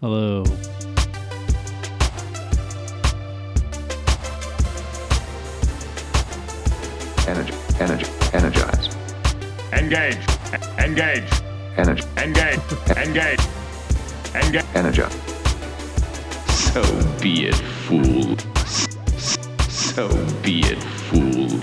Hello. Energize. Engage. Energy. Energize. So be it, fool. So be it, fool.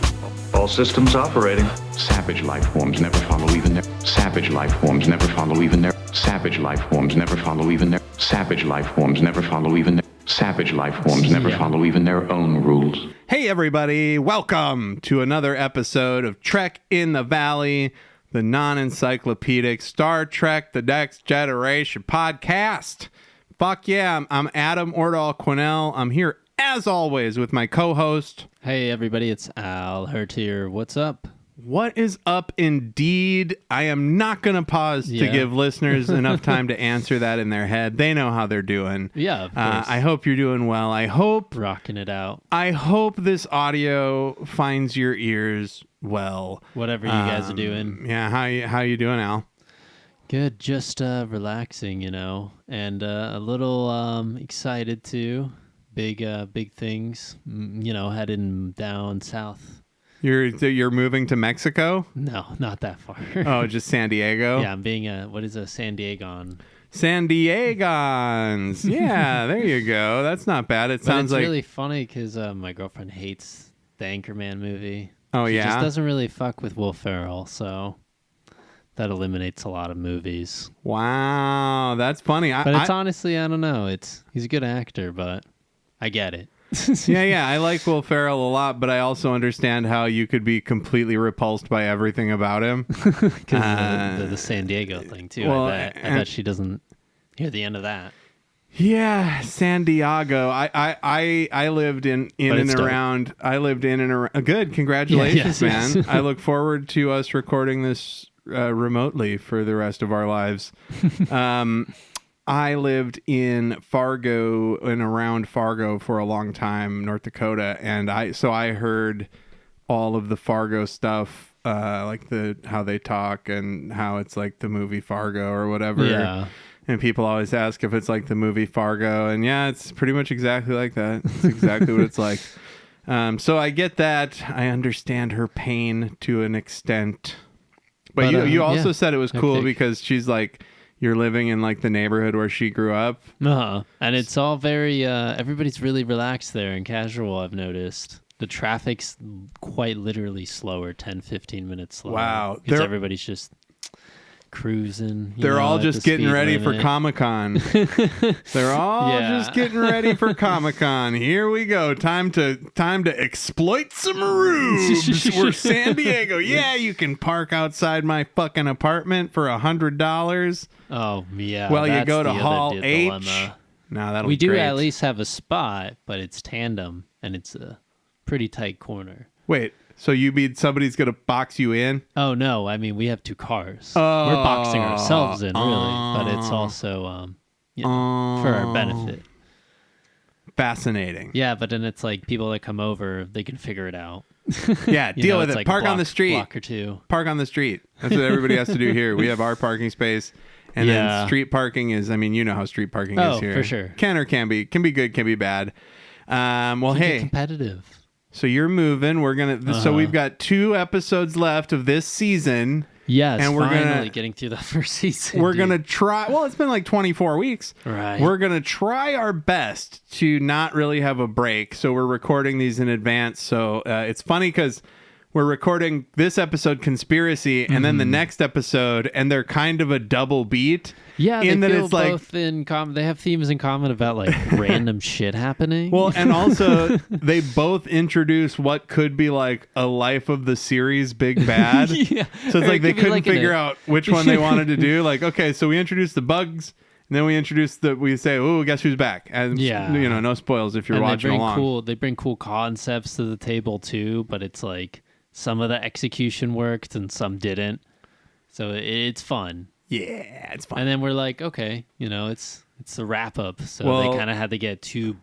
All systems operating. Savage life forms never follow even their. Savage life forms never follow even their. Savage life forms never follow even their. Savage life forms never follow even their. Savage life forms never follow even their own rules. Hey everybody, welcome to another episode of Trek in the Valley, the non-encyclopedic Star Trek The Next Generation podcast. Fuck yeah, I'm Adam Ordahl-Quinnell. I'm here as always with my co-host. Hey everybody, it's Al Hirt here. What's up? What is up indeed? I am not going to pause to give listeners enough time to answer that in their head. They know how they're doing. Yeah, of course. I hope you're doing well. I hope rocking it out. I hope this audio finds your ears well. Whatever you guys are doing. Yeah, how you doing, Al? Good, just relaxing, and a little excited too. Big things, heading down south. You're moving to Mexico? No, not that far. Oh, just San Diego? Yeah, I'm being a San Diegon. San Diegons. Yeah, there you go. That's not bad. It sounds like... It's really funny because my girlfriend hates the Anchorman movie. Oh, She yeah? just doesn't really fuck with Will Ferrell, so that eliminates a lot of movies. Wow, that's funny. But it's honestly, I don't know. He's a good actor, but I get it. Yeah, I like Will Ferrell a lot, but I also understand how you could be completely repulsed by everything about him. Because the San Diego thing, too. Well, I bet she doesn't hear the end of that. Yeah, San Diego. I lived in and around. I lived in and around. Good, congratulations, yes. man. I look forward to us recording this remotely for the rest of our lives. I lived in Fargo and around Fargo for a long time, North Dakota, and I heard all of the Fargo stuff, like how they talk and how it's like the movie Fargo or whatever. Yeah. And people always ask if it's like the movie Fargo, and yeah, it's pretty much exactly like that. It's exactly what it's like. So I get that. I understand her pain to an extent. But you also said it was cool because she's like, you're living in like the neighborhood where she grew up. And it's all very, everybody's really relaxed there and casual, I've noticed. The traffic's quite literally slower, 10, 15 minutes slower. Wow. Because everybody's just cruising. They're all just getting ready for Comic-Con. They're all just getting ready for Comic-Con. Here we go. Time to exploit some rubes. We're San Diego. Yeah, you can park outside my fucking apartment for $100. Oh, yeah. Well, you go to Hall H. No, that'll We be do great. at least have a spot, but it's tandem, and it's a pretty tight corner. Wait, so you mean somebody's going to box you in? Oh, no. I mean, we have two cars. We're boxing ourselves in, really, but it's also for our benefit. Fascinating. Yeah, but then it's like people that come over, they can figure it out. Yeah, deal with it. Like Park on the street. Block or two. Park on the street. That's what everybody has to do here. We have our parking space. And then street parking is, I mean, you know how street parking is here. Oh, for sure. Can be good, can be bad. Well, Keep it hey. competitive. So you're moving. We're going to, so we've got 2 episodes left of this season. Yes, and we're finally getting through the first season. We're going to try, well, it's been like 24 weeks. Right. We're going to try our best to not really have a break. So we're recording these in advance. So it's funny because we're recording this episode, Conspiracy, and then the next episode, and they're kind of a double beat. Yeah, in they that feel it's like, both in common. They have themes in common about like random shit happening. Well, and also they both introduce what could be like a life of the series big bad. Yeah. So it's like they couldn't like figure out which one they wanted to do. Like, okay, so we introduced the bugs, and then we say, oh, guess who's back? And no spoils if you're watching along. They bring cool concepts to the table too, but it's like some of the execution worked and some didn't. So it's fun. Yeah, it's fun. And then we're like, okay, it's the wrap up. So they kind of had to get 2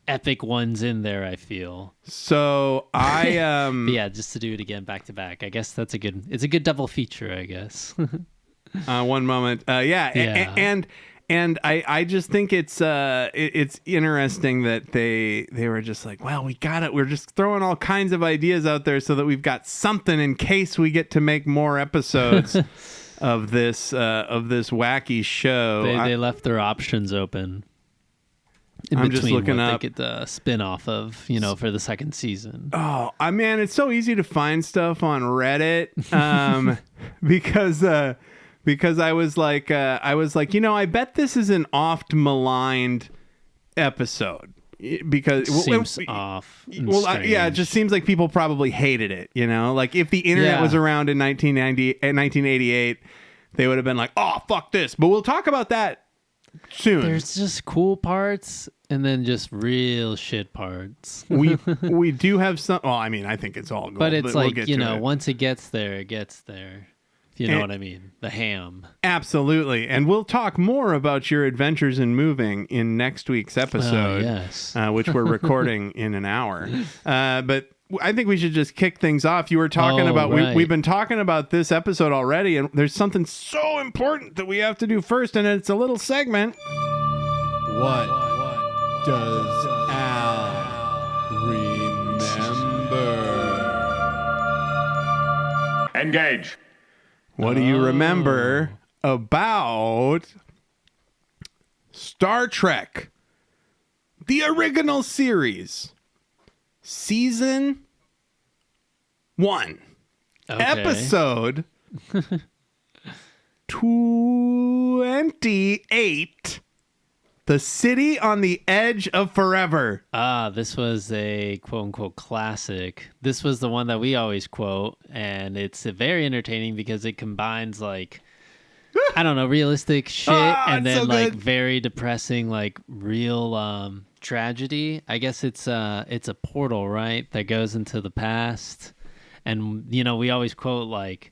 epic ones in there, I feel. So I yeah, just to do it again back to back. I guess it's a good double feature, I guess. One moment. And I just think it's interesting that they were just like, well, we're just throwing all kinds of ideas out there so that we've got something in case we get to make more episodes of this wacky show. They left their options open. I'm just looking what up. they could spin off of, for the second season. Oh, man, it's so easy to find stuff on Reddit because I was like, I bet this is an oft maligned episode because Seems off. It just seems like people probably hated it. Like if the internet was around in 1988, they would have been like, oh, fuck this. But we'll talk about that soon. There's just cool parts and then just real shit parts. we do have some. Well, I mean, I think it's all gold, but it's we'll like, once it gets there, it gets there. If you know what I mean. The ham. Absolutely. And we'll talk more about your adventures in moving in next week's episode, yes. Which we're recording in an hour. But I think we should just kick things off. You were talking about, right. we've been talking about this episode already, and there's something so important that we have to do first, and it's a little segment. What does Al remember? Engage. What do you remember about Star Trek, the original series, season 1, episode 28, The City on the Edge of Forever? This was a quote-unquote classic. This was the one that we always quote, and it's very entertaining because it combines, like, I don't know, realistic shit and then, so like, good. very depressing, like, real tragedy. I guess it's a portal, right, that goes into the past. And, we always quote, like,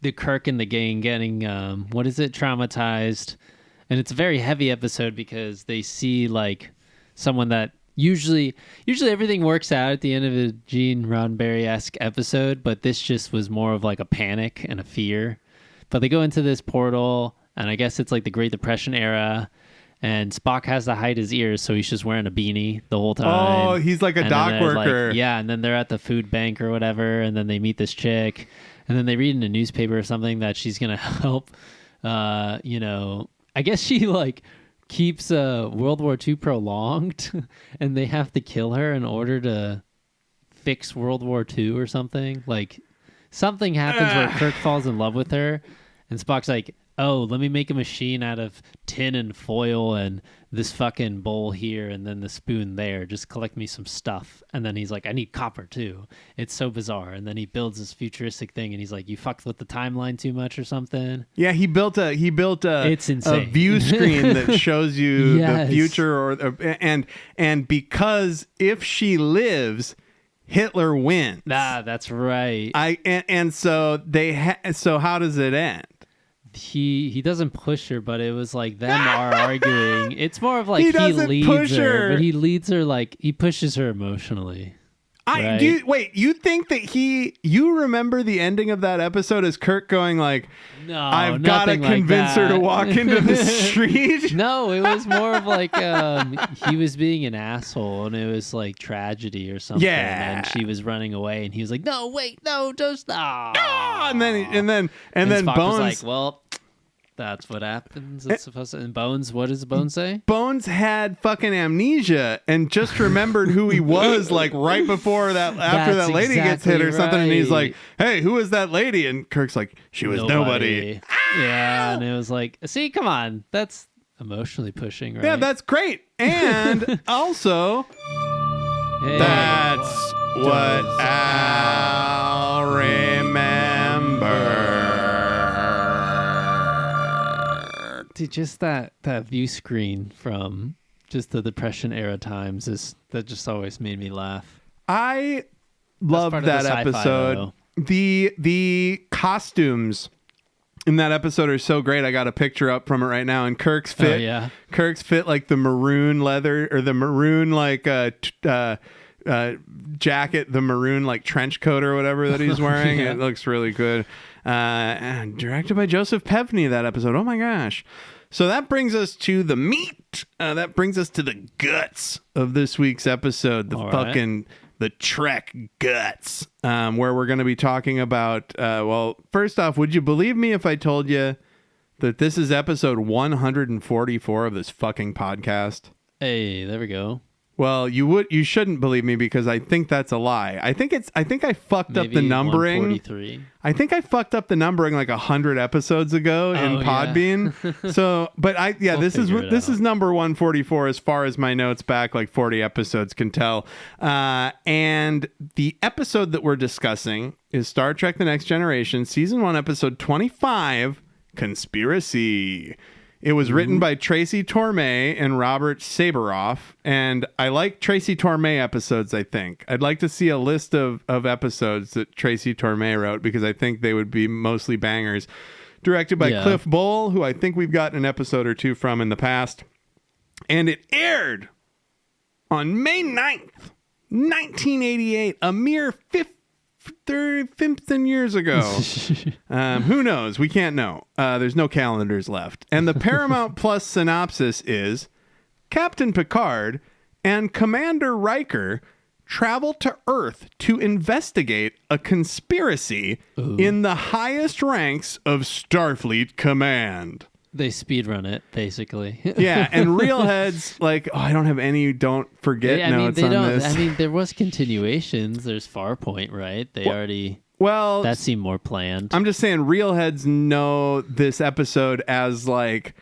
the Kirk and the gang getting, traumatized. And it's a very heavy episode because they see, like, someone that usually everything works out at the end of a Gene Roddenberry-esque episode, but this just was more of like a panic and a fear. But they go into this portal, and I guess it's like the Great Depression era, and Spock has to hide his ears, so he's just wearing a beanie the whole time. Oh, he's like a And dock then they're worker. like, and then they're at the food bank or whatever, and then they meet this chick, and then they read in a newspaper or something that she's going to help, I guess she, like, keeps World War II prolonged, and they have to kill her in order to fix World War II or something. Like, something happens where Kirk falls in love with her, and Spock's like, oh, let me make a machine out of tin and foil and this fucking bowl here and then the spoon there. Just collect me some stuff. And then he's like, I need copper too. It's so bizarre. And then he builds this futuristic thing, and he's like, you fucked with the timeline too much or something. Yeah, he built a It's insane. a view screen that shows you Yes. the future, and because if she lives, Hitler wins. That's right. So so how does it end? He doesn't push her, but it was like them are arguing. It's more of like He he doesn't leads push her, her. but he leads her like he pushes her emotionally. Right? Wait, you think that you remember the ending of that episode as Kirk going like, No, I've got to nothing like convince her to that. walk into the street? No, it was more of like he was being an asshole, and it was like tragedy or something. Yeah. And she was running away, and he was like, "No, wait, no, don't stop." And then Spock Bones was like, "Well, that's what happens. It's supposed to." And Bones, what does Bones say? Bones had fucking amnesia and just remembered who he was like right before that, after That's that lady gets hit or exactly something, and he's like, right. "Hey, who is that lady?" And Kirk's like, "She was nobody." Yeah, and it was like, see, come on, that's emotionally pushing, right? Yeah, that's great. And also, Hey. that's what I'll remember. Dude, just that view screen from just the Depression era times that just always made me laugh. I loved part of the that sci-fi, episode. though. The costumes in that episode are so great. I got a picture up from it right now, and Kirk's fit. Oh, yeah. Kirk's fit like the maroon leather or the maroon like jacket, the maroon like trench coat or whatever that he's wearing. Yeah. It looks really good. And directed by Joseph Pevney. That episode. Oh my gosh. So that brings us to the meat. That brings us to the guts of this week's episode. The Trek guts, where we're going to be talking about, well, first off, would you believe me if I told you that this is episode 144 of this fucking podcast? Hey, there we go. Well, you shouldn't believe me because I think that's a lie. I think I fucked up the numbering. 143. I think I fucked up the numbering like 100 episodes ago in Podbean. Yeah. So, but this is number 144 as far as my notes back like 40 episodes can tell. And the episode that we're discussing is Star Trek: The Next Generation, season 1, episode 25, Conspiracy. It was written by Tracy Torme and Robert Saberoff, and I like Tracy Torme episodes, I think. I'd like to see a list of episodes that Tracy Torme wrote, because I think they would be mostly bangers. Directed by Cliff Bull, who I think we've gotten an episode or two from in the past. And it aired on May 9th, 1988, a mere 15 years ago. Who knows? We can't know. There's no calendars left. And the Paramount Plus synopsis is Captain Picard and Commander Riker travel to Earth to investigate a conspiracy in the highest ranks of Starfleet Command. They speedrun it, basically. Yeah, and real heads like, I don't have any don't forget notes on this. I mean, there was continuations. There's Farpoint, right? That seemed more planned. I'm just saying real heads know this episode as like,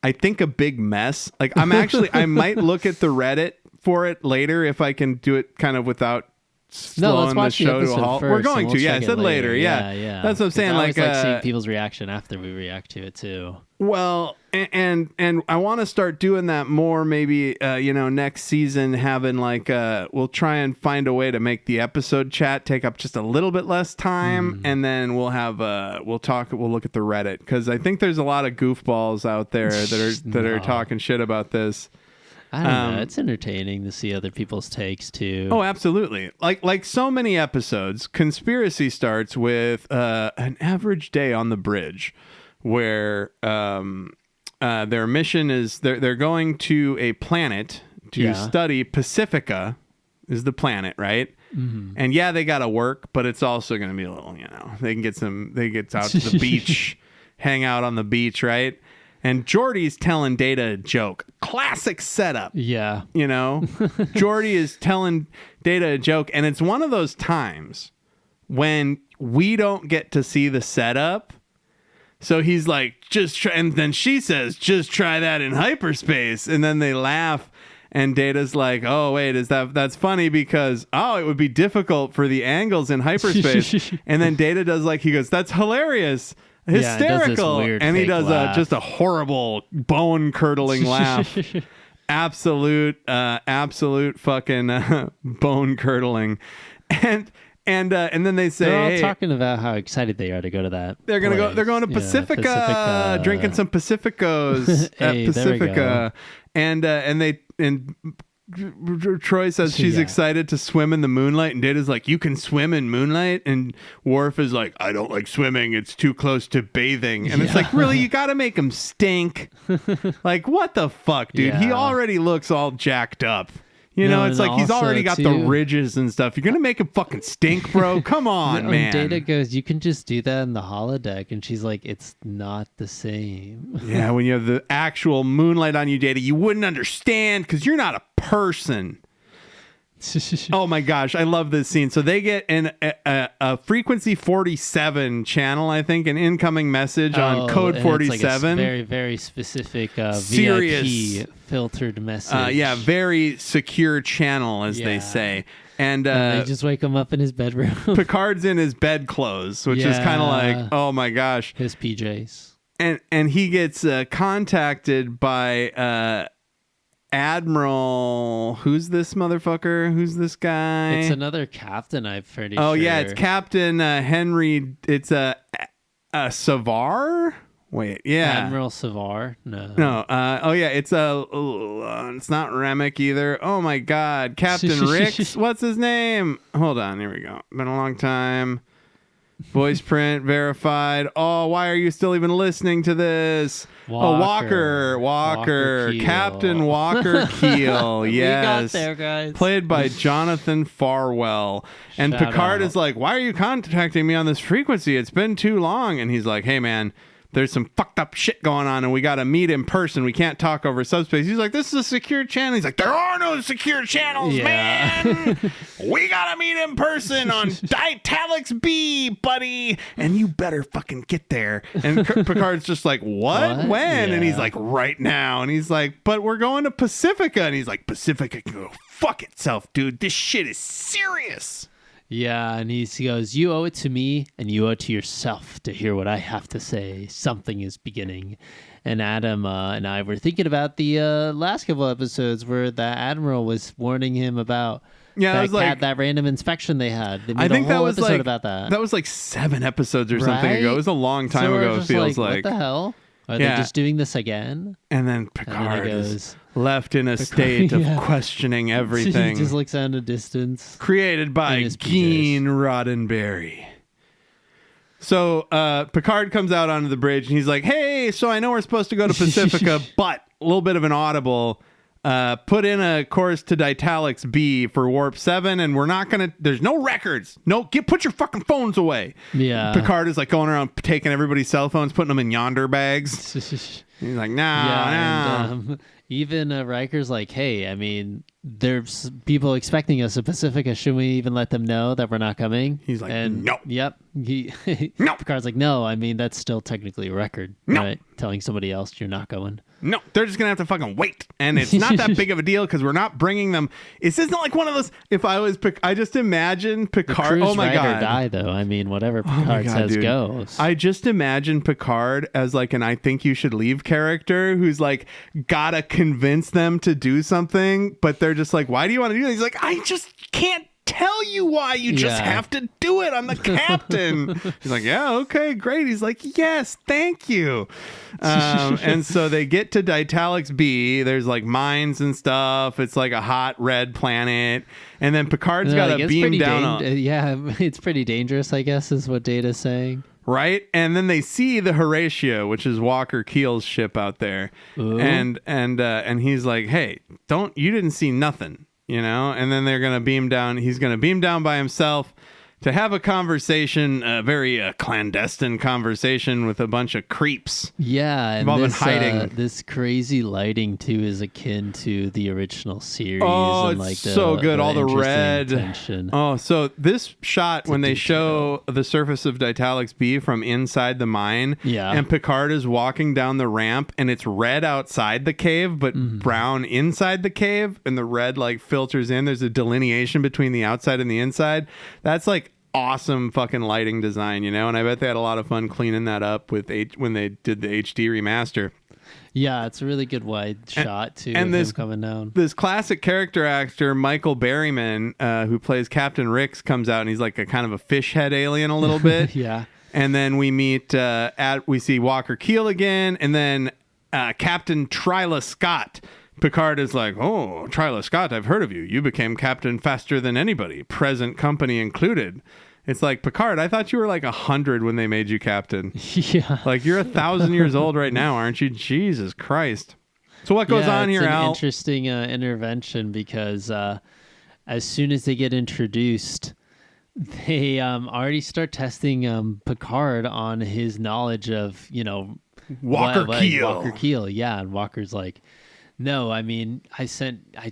I think a big mess. Like I might look at the Reddit for it later if I can do it kind of without slowing the show to a halt. We're going to, I said later. Yeah. That's what I'm saying. I like seeing people's reaction after we react to it too. Well, and I want to start doing that more. Maybe next season, having like we'll try and find a way to make the episode chat take up just a little bit less time, and then we'll have we'll look at the Reddit, because I think there's a lot of goofballs out there that are talking shit about this. I don't know. It's entertaining to see other people's takes too. Oh, absolutely. Like so many episodes, Conspiracy starts with an average day on the bridge, where their mission is they're going to a planet to study Pacifica, is the planet, right? Mm-hmm. And they got to work, but it's also going to be a little, they get out to the beach, hang out on the beach, right? And Geordi's telling Data a joke. Classic setup. Yeah. Geordi is telling Data a joke, and it's one of those times when we don't get to see the setup. So he's like, just try, and then she says, just try that in hyperspace. And then they laugh, and Data's like, oh, wait, that's funny because, it would be difficult for the angles in hyperspace. And then Data does he goes, that's hilarious. Hysterical. And he does just a horrible bone curdling laugh. Absolute fucking bone curdling. And then they say, they're all talking about how excited they are to go to that. They're going to Pacifica, drinking some Pacificos at Pacifica. And Troy says she's excited to swim in the moonlight, and Data's like, you can swim in moonlight, and Worf is like, I don't like swimming, it's too close to bathing. And it's like, really, you gotta make him stink. Like, what the fuck, dude? He already looks all jacked up. It's like he's already got the ridges and stuff. You're gonna make him fucking stink, bro? Come on, man. Data goes, you can just do that in the holodeck, and she's like, it's not the same. Yeah, when you have the actual moonlight on you, Data, you wouldn't understand because you're not a person. Oh my gosh, I love this scene. So they get a frequency 47 channel, I think, an incoming message on code 47. It's like a very, very specific VIP filtered message. Very secure channel, as they say. And they just wake him up in his bedroom. Picard's in his bed clothes, which is kind of like, oh my gosh, his PJs. And he gets contacted by Admiral, who's this motherfucker? Who's this guy? It's another captain, I'm pretty sure. Oh, yeah, it's Captain Henry. It's Savar? Wait, yeah. Admiral Savar? No. It's it's not Remick either. Oh, my God. Captain Ricks? What's his name? Hold on, here we go. Been a long time. Voice print verified. Oh, why are you still even listening to this? Walker Keel. Captain Walker Keel. Yes. We got there, guys. Played by Jonathan Farwell. And Shout Picard out. is like, why are you contacting me on this frequency? It's been too long. And he's like, hey, man, there's some fucked up shit going on and we got to meet in person. We can't talk over subspace. He's like, this is a secure channel. He's like, there are no secure channels, man. We got to meet in person on Italics B, buddy. And you better fucking get there. And Picard's just like, what? When? Yeah. And he's like, right now. And he's like, but we're going to Pacifica. And he's like, Pacifica can go fuck itself, dude. This shit is serious. Yeah, and he goes, you owe it to me, and you owe it to yourself to hear what I have to say. Something is beginning. And Adam and I were thinking about the last couple episodes where the Admiral was warning him about that random inspection they had. They made I think a whole that was episode like about that. That was like 7 episodes or something Right? ago. It was a long time So we're ago, it just feels like. What the hell? Are they just doing this again? And then And Picard then it is goes, left in a state of yeah. questioning he everything. just looks out in the distance. Created by in his Gene Roddenberry. So Picard comes out onto the bridge and he's like, hey, so I know we're supposed to go to Pacifica, but a little bit of an audible. Put in a course to Ditalics B for Warp 7, and we're not going to... There's no records. Put your fucking phones away. Yeah. Picard is like going around taking everybody's cell phones, putting them in yonder bags. He's like, no. And, even Riker's like, hey, I mean, there's people expecting us at Pacifica. Should we even let them know that we're not coming? He's like, and, no. Yep. No. Picard's like, no, I mean, that's still technically a record. No. Right? Telling somebody else you're not going. No, they're just going to have to fucking wait. And it's not that big of a deal because we're not bringing them. This isn't like one of those. If I was I just imagine Picard. Crew's Oh my ride God. or die, though. I mean, whatever Picard says dude. goes. I just imagine Picard as like an I think you should leave character who's like gotta convince them to do something, but they're just like, why do you want to do this? He's like, I just can't tell you why. You just have to do it. I'm the captain. He's like, yeah, okay, great. He's like, yes, thank you. And so they get to Ditalics B. There's like mines and stuff. It's like a hot red planet. And then Picard's got to beam down. It's pretty dangerous, I guess, is what Data's saying. Right, and then they see the Horatio, which is Walker Keel's ship out there, and he's like, "Hey, you didn't see nothing, you know?" And then they're gonna beam down. He's gonna beam down by himself to have a conversation, a very clandestine conversation with a bunch of creeps. Yeah, and involving hiding. This crazy lighting too is akin to the original series. Oh, and it's so good. All the interesting red. tension. Oh, so this shot when they show the surface of Ditalics B from inside the mine, and Picard is walking down the ramp, and it's red outside the cave, but brown inside the cave, and the red like filters in. There's a delineation between the outside and the inside. That's like awesome fucking lighting design, you know, and I bet they had a lot of fun cleaning that up with when they did the HD remaster. Yeah, it's a really good wide shot too. And of this him coming down. This classic character actor Michael Berryman, who plays Captain Ricks, comes out and he's like a kind of a fish head alien a little bit. Yeah. And then we meet we see Walker Keel again, and then Captain Tryla Scott. Picard is like, oh, Tryla Scott, I've heard of you. You became captain faster than anybody, present company included. It's like, Picard, I thought you were like 100 when they made you captain. Yeah. Like, you're 1,000 years old right now, aren't you? Jesus Christ. So what goes on here, it's Al? an interesting intervention because as soon as they get introduced, they already start testing Picard on his knowledge of, you know, Walker Keel. Walker Keel, yeah. And Walker's like, no, I mean, I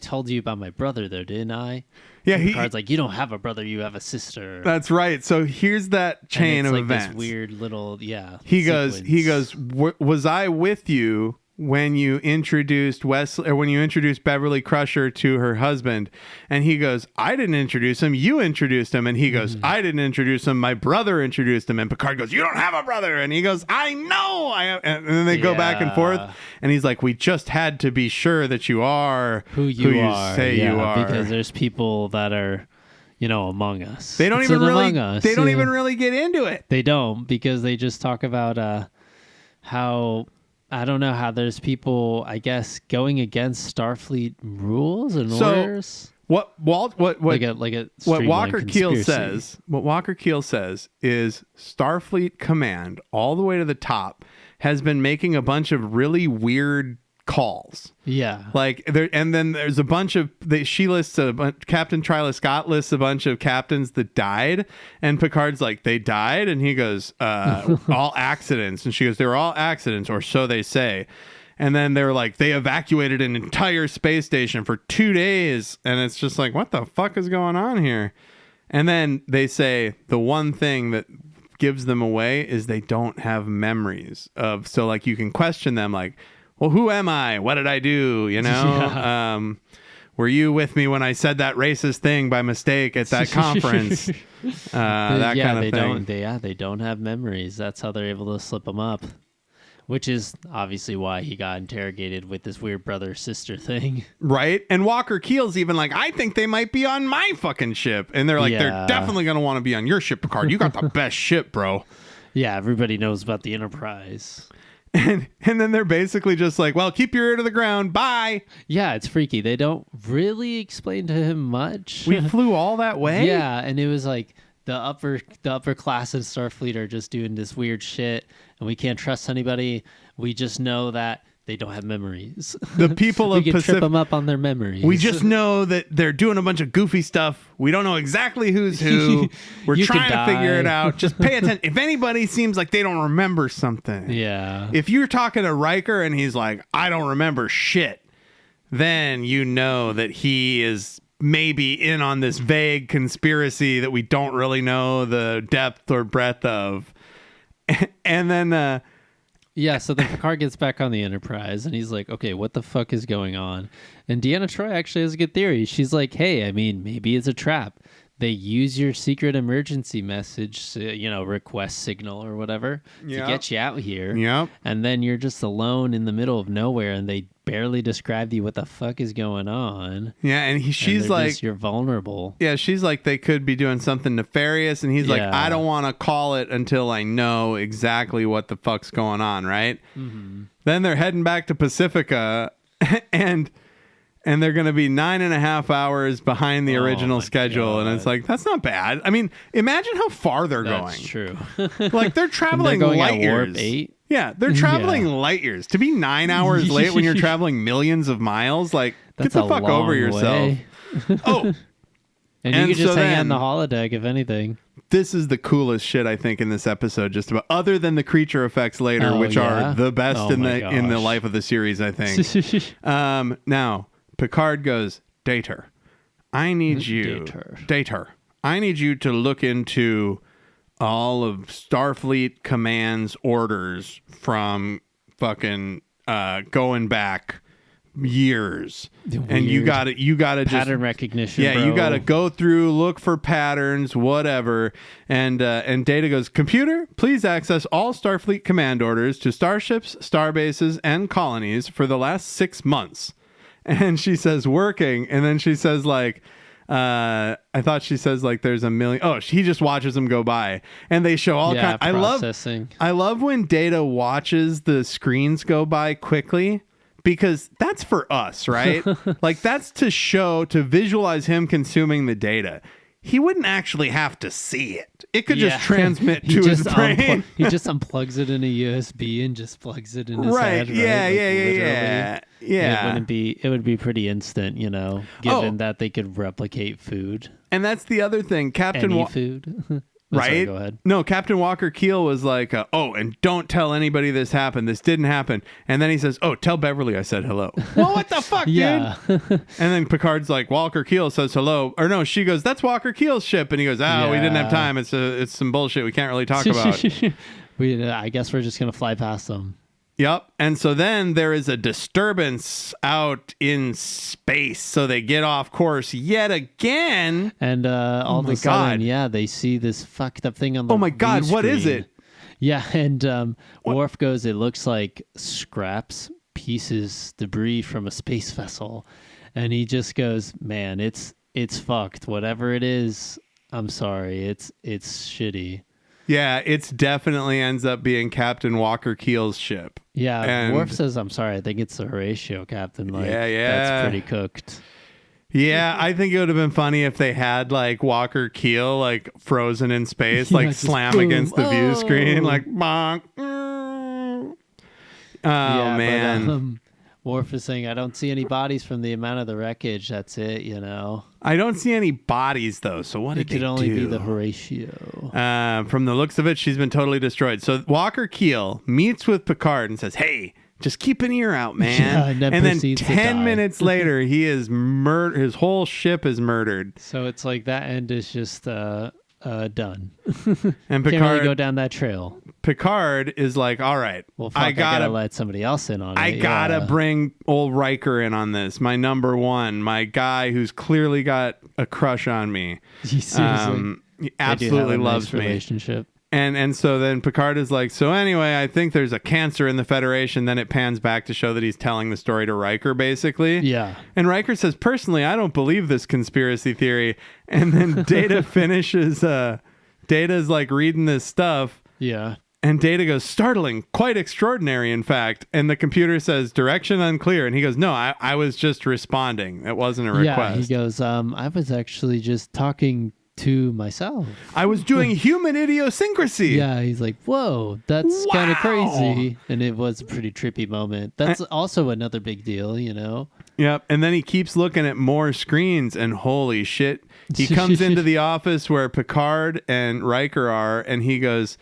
told you about my brother though, didn't I? Yeah, Picard's like, you don't have a brother, you have a sister. That's right. So here's that chain of like events. This weird little, He goes, was I with you when you introduced Wesley, or when you introduced Beverly Crusher to her husband? And he goes, I didn't introduce him, you introduced him. And he goes, I didn't introduce him, my brother introduced him. And Picard goes, you don't have a brother. And he goes, I know. And then they go back and forth. And he's like, we just had to be sure that you are who you say you are, because there's people that are, you know, among us. They don't even really get into it. They don't, because they just talk about how, I don't know, how there's people, I guess, going against Starfleet rules and orders. What like a what streamlined Walker Keel conspiracy. says is Starfleet Command all the way to the top has been making a bunch of really weird calls. Yeah. Like there, and then there's a bunch of she lists Captain Tryla Scott lists a bunch of captains that died, and Picard's like, they died, and he goes, all accidents, and she goes, they were all accidents, or so they say. And then they're like, they evacuated an entire space station for 2 days. And it's just like, what the fuck is going on here? And then they say the one thing that gives them away is they don't have memories of. So like you can question them like, well, who am I? What did I do? You know, Yeah. Were you with me when I said that racist thing by mistake at that conference? That kind of thing. They don't have memories. That's how they're able to slip them up. Which is obviously why he got interrogated with this weird brother-sister thing. Right? And Walker Keel's even like, I think they might be on my fucking ship. And they're like, they're definitely going to want to be on your ship, Picard. You got the best ship, bro. Yeah, everybody knows about the Enterprise. And then they're basically just like, well, keep your ear to the ground. Bye. Yeah, it's freaky. They don't really explain to him much. We flew all that way? Yeah, and it was like the upper class of Starfleet are just doing this weird shit, and we can't trust anybody. We just know that they don't have memories. The people of we can Pacific, trip them up on their memories. we just know that they're doing a bunch of goofy stuff. We don't know exactly who's who. We're You trying could to figure die. it out. Just pay attention. If anybody seems like they don't remember something, Yeah. if you're talking to Riker and he's like, I don't remember shit, then you know that he is maybe in on this vague conspiracy that we don't really know the depth or breadth of. And then Yeah, so then Picard gets back on the Enterprise, and he's like, okay, what the fuck is going on? And Deanna Troi actually has a good theory. She's like, hey, I mean, maybe it's a trap. They use your secret emergency message, request signal or whatever, to get you out here. Yep. And then you're just alone in the middle of nowhere, and they barely describe to you what the fuck is going on. Yeah, and she's like, you're vulnerable. yeah, she's like, they could be doing something nefarious, and he's like, Yeah. I don't want to call it until I know exactly what the fuck's going on, right? Mm-hmm. Then they're heading back to Pacifica, and they're going to be 9.5 hours behind the original my schedule, God. and it's like, that's not bad. I mean, imagine how far they're That's going. true. Like they're traveling They're going light at years. warp 8? Yeah, they're traveling light years. To be 9 hours late when you're traveling millions of miles, like, That's get the a fuck over long yourself. way. Oh, And you And could just so hang out then- in the holodeck, if anything. this is the coolest shit I think in this episode, just about, other than the creature effects later, Oh, which yeah? are the best Oh, in my the gosh. life of the series, I think. Now Picard goes, Dater, I need you, Dater, I need you to look into all of Starfleet Command's orders from fucking going back years, and you got to just Pattern recognition. yeah, bro. you got to go through, look for patterns, whatever. And Data goes, computer, please access all Starfleet command orders to starships, starbases, and colonies for the last 6 months. And she says, working. And then she says, like, I thought she says, like, there's a million. Oh, he just watches them go by. And they show all Yeah, kinds. processing. I love when Data watches the screens go by quickly. Because that's for us, right? Like, that's to visualize him consuming the data. He wouldn't actually have to see it. It could just transmit to his brain. He just unplugs it in a USB and just plugs it in his Right. head. Yeah, right? yeah. And it would be pretty instant, given that they could replicate food. And that's the other thing. Captain Food. Right? Sorry, go ahead. No, Captain Walker Keel was like, and don't tell anybody this happened. This didn't happen. And then he says, tell Beverly I said hello. Well, what the fuck, Yeah. dude? And then Picard's like, Walker Keel says hello. Or no, she goes, that's Walker Keel's ship. And he goes, we didn't have time. It's some bullshit we can't really talk about. I guess we're just going to fly past them. Yep. And so then there is a disturbance out in space. So they get off course yet again. And all of my a sudden, God. they see this fucked up thing on the Oh my God, what is screen. it? Yeah, and Worf goes, it looks like scraps, pieces, debris from a space vessel. And he just goes, man, it's fucked. Whatever it is, I'm sorry. It's shitty. Yeah, it's definitely ends up being Captain Walker Keel's ship. Yeah, And- Worf says, I'm sorry. I think it's the Horatio, Captain. Like, Yeah. That's pretty cooked. Yeah, I think it would have been funny if they had like Walker Keel like frozen in space, like just slam boom. against the view screen, Oh. like bonk. Oh man. But, Worf is saying, I don't see any bodies from the amount of the wreckage. That's it, you know. I don't see any bodies though. So what It did they could only do? be the Horatio. From the looks of it, she's been totally destroyed. So Walker Keel meets with Picard and says, "Hey, just keep an ear out, man." Yeah, and then then proceeds to 10 die. minutes later, he is his whole ship is murdered. So it's like that end is just done. And Can't really go down that trail. Picard is like, "All right, Well, fuck, I gotta let somebody else in on it. I gotta bring old Riker in on this. My number one, my guy who's clearly got a crush on me. Seriously. He They do have absolutely a nice loves me." relationship. And so then Picard is like, "So anyway, I think there's a cancer in the Federation." Then it pans back to show that he's telling the story to Riker, basically. Yeah. And Riker says, "Personally, I don't believe this conspiracy theory." And then Data finishes. Data's like reading this stuff. Yeah. And Data goes, "Startling, quite extraordinary, in fact." And the computer says, "Direction unclear." And he goes, "No, I was just responding. It wasn't a request." Yeah, he goes, I was actually just talking to myself. "I was doing human idiosyncrasy." Yeah, he's like, whoa, that's kind of Wow. crazy. And it was a pretty trippy moment. That's also another big deal, you know? Yep. And then he keeps looking at more screens, and holy shit. He comes into the office where Picard and Riker are, and he goes,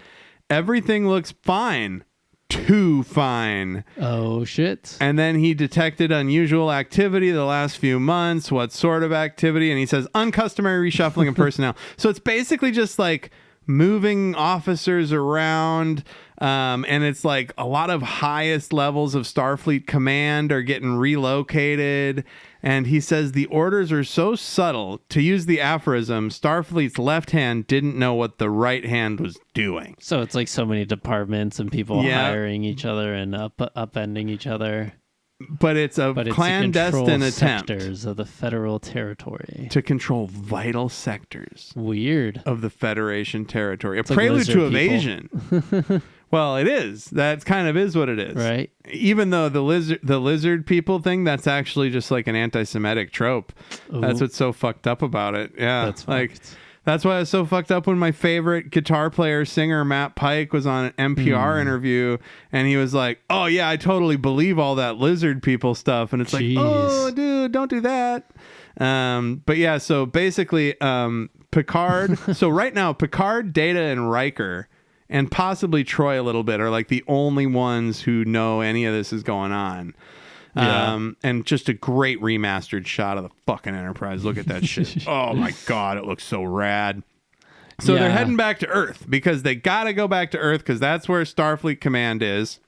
"Everything looks fine. Too fine." Oh, shit. And then he detected unusual activity the last few months. What sort of activity? And he says, "Uncustomary reshuffling of personnel." So it's basically just like moving officers around. And it's like a lot of highest levels of Starfleet command are getting relocated. And he says the orders are so subtle. To use the aphorism, Starfleet's left hand didn't know what the right hand was doing. So it's like so many departments and people Yeah. hiring each other and upending each other. But it's a But it's clandestine to control attempt sectors of the federal territory. to control vital sectors Weird. of the Federation territory. A like prelude to lizard evasion. Well, it is. That kind of is what it is. Right? Even though the lizard people thing, that's actually just like an anti-Semitic trope. That's Ooh. what's so fucked up about it. Yeah. That's like fucked. that's why I was so fucked up when my favorite guitar player, singer Matt Pike was on an NPR interview, and he was like, "Oh yeah, I totally believe all that lizard people stuff." And it's Jeez. like, "Oh, dude, don't do that." But yeah, so basically, Picard. So right now, Picard, Data, and Riker, and possibly Troy a little bit, are like the only ones who know any of this is going on. Yeah. And just a great remastered shot of the fucking Enterprise. Look at that shit. Oh my God, it looks so rad. So they're Yeah. heading back to Earth because they got to go back to Earth because that's where Starfleet Command is.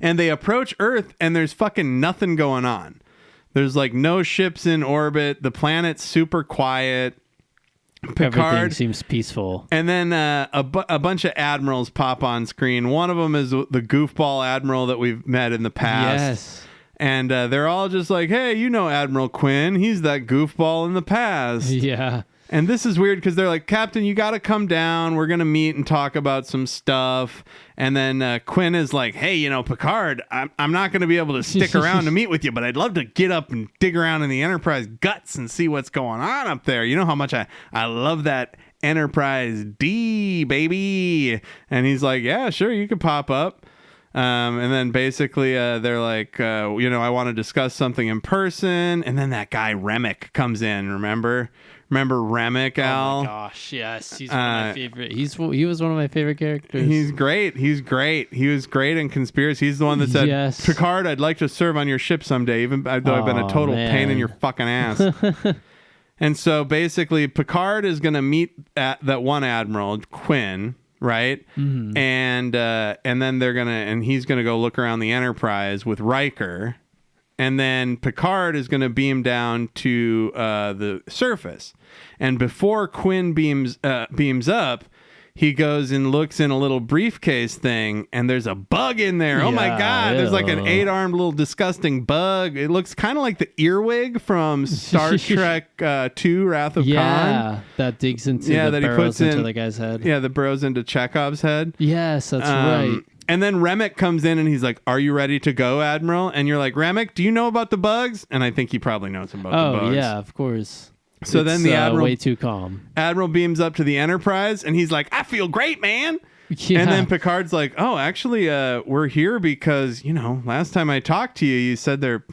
And they approach Earth and there's fucking nothing going on. There's like no ships in orbit. The planet's super quiet. Everything Picard seems peaceful. and then a bunch of admirals pop on screen. One of them is the goofball admiral that we've met in the past. Yes. And they're all just like, "Hey, you know Admiral Quinn. He's that goofball in the past." Yeah. And this is weird because they're like, "Captain, you got to come down. We're going to meet and talk about some stuff." And then Quinn is like, "Hey, you know, Picard, I'm not going to be able to stick around to meet with you, but I'd love to get up and dig around in the Enterprise guts and see what's going on up there. You know how much I love that Enterprise D, baby." And he's like, "Yeah, sure, you could pop up." And then basically they're like, "I want to discuss something in person." And then that guy Remick comes in, Remember Remick, Al? Oh my gosh, yes, he's one of my favorite. He was one of my favorite characters. He's great. He was great in Conspiracy. He's the one that said, Yes. "Picard, I'd like to serve on your ship someday, even though I've been a Aw, total pain in man. your fucking ass." And so basically, Picard is going to meet that one admiral, Quinn, right? Mm-hmm. And then he's gonna go look around the Enterprise with Riker. And then Picard is going to beam down to the surface. And before Quinn beams up, he goes and looks in a little briefcase thing, and there's a bug in there. Oh my Yeah, God. There's like an ew. 8-armed little disgusting bug. It looks kind of like the earwig from Star Trek 2, Wrath of Khan. Yeah, that digs into Yeah, the that he burrows puts into in- the guy's head. Yeah, that burrows into Chekhov's head. Yes, that's right. And then Remick comes in and he's like, "Are you ready to go, Admiral?" And you're like, "Remick, do you know about the bugs?" And I think he probably knows about the bugs. Oh, yeah, of course. So it's, then the Admiral... way too calm. Admiral beams up to the Enterprise and he's like, "I feel great, man." Yeah. And then Picard's like, "Oh, actually, we're here because, last time I talked to you, you said there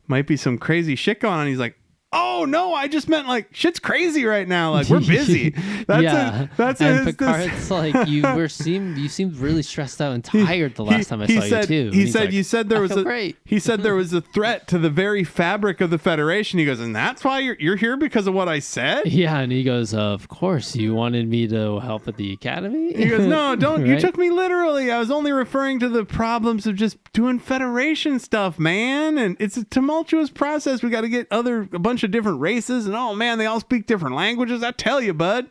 might be some crazy shit going on." He's like, "Oh no, I just meant like shit's crazy right now. Like we're busy." Picard's like, you seemed really stressed out and tired the last time I saw you too. He said you said there was he said there was a threat to the very fabric of the Federation. He goes, "And that's why you're here because of what I said?" Yeah, and he goes, "Of course, you wanted me to help at the Academy." He goes, "No, don't. Right? You took me literally. I was only referring to the problems of just doing Federation stuff, man. And it's a tumultuous process. We got to get a bunch of different races, and oh man, they all speak different languages. I tell you, bud."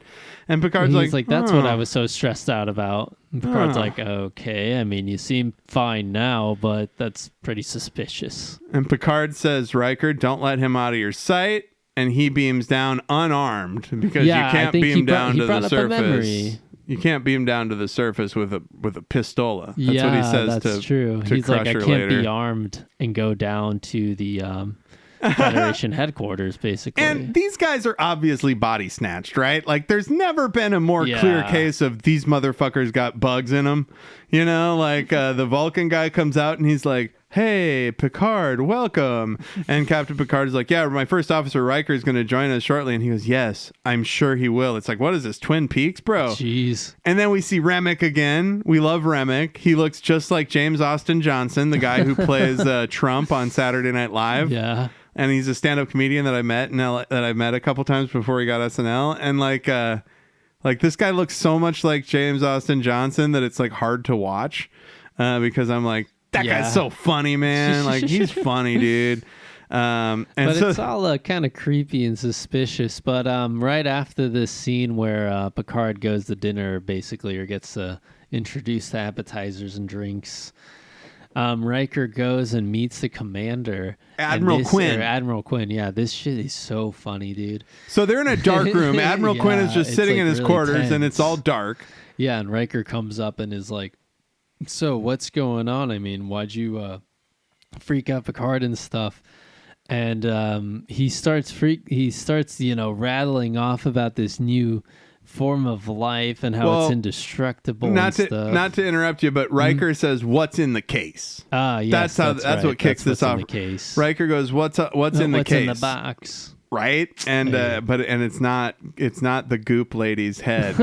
And Picard's like, "That's what I was so stressed out about." And Picard's like, "Okay, I mean, you seem fine now, but that's pretty suspicious." And Picard says, "Riker, don't let him out of your sight." And he beams down unarmed because you can't beam down to the surface. You can't beam down to the surface with a pistola. That's what he says. That's true. To He's like, "I can't later. be armed and go down to the Federation headquarters, basically." And these guys are obviously body snatched, right? Like, there's never been a more clear case of these motherfuckers got bugs in them. The Vulcan guy comes out and he's like, "Hey, Picard, welcome." And Captain Picard is like, "Yeah, my first officer Riker is going to join us shortly." And he goes, "Yes, I'm sure he will." It's like, what is this, Twin Peaks, bro? Jeez. And then we see Remick again. We love Remick. He looks just like James Austin Johnson, the guy who plays Trump on Saturday Night Live. Yeah. And he's a stand-up comedian that I met that I've met a couple times before he got SNL. And like this guy looks so much like James Austin Johnson that it's like hard to watch because I'm like, that guy's so funny, man. Like, he's funny, dude. But it's all kind of creepy and suspicious. But right after this scene where Picard goes to dinner, basically, or gets introduced to appetizers and drinks, Riker goes and meets the commander, Admiral Quinn. Admiral Quinn, yeah. This shit is so funny, dude. So they're in a dark room. Admiral Quinn is just sitting in his really quarters, tense. And it's all dark. Yeah, and Riker comes up and is like, "So what's going on? I mean, why'd you freak out Picard and stuff?" And he starts rattling off about this new form of life and how it's indestructible. Not to interrupt you, but Riker says, "What's in the case?" Yes, that's right. What kicks this off. Riker goes, "What's in the case? What's in the box?" Right, and it's not the goop lady's head.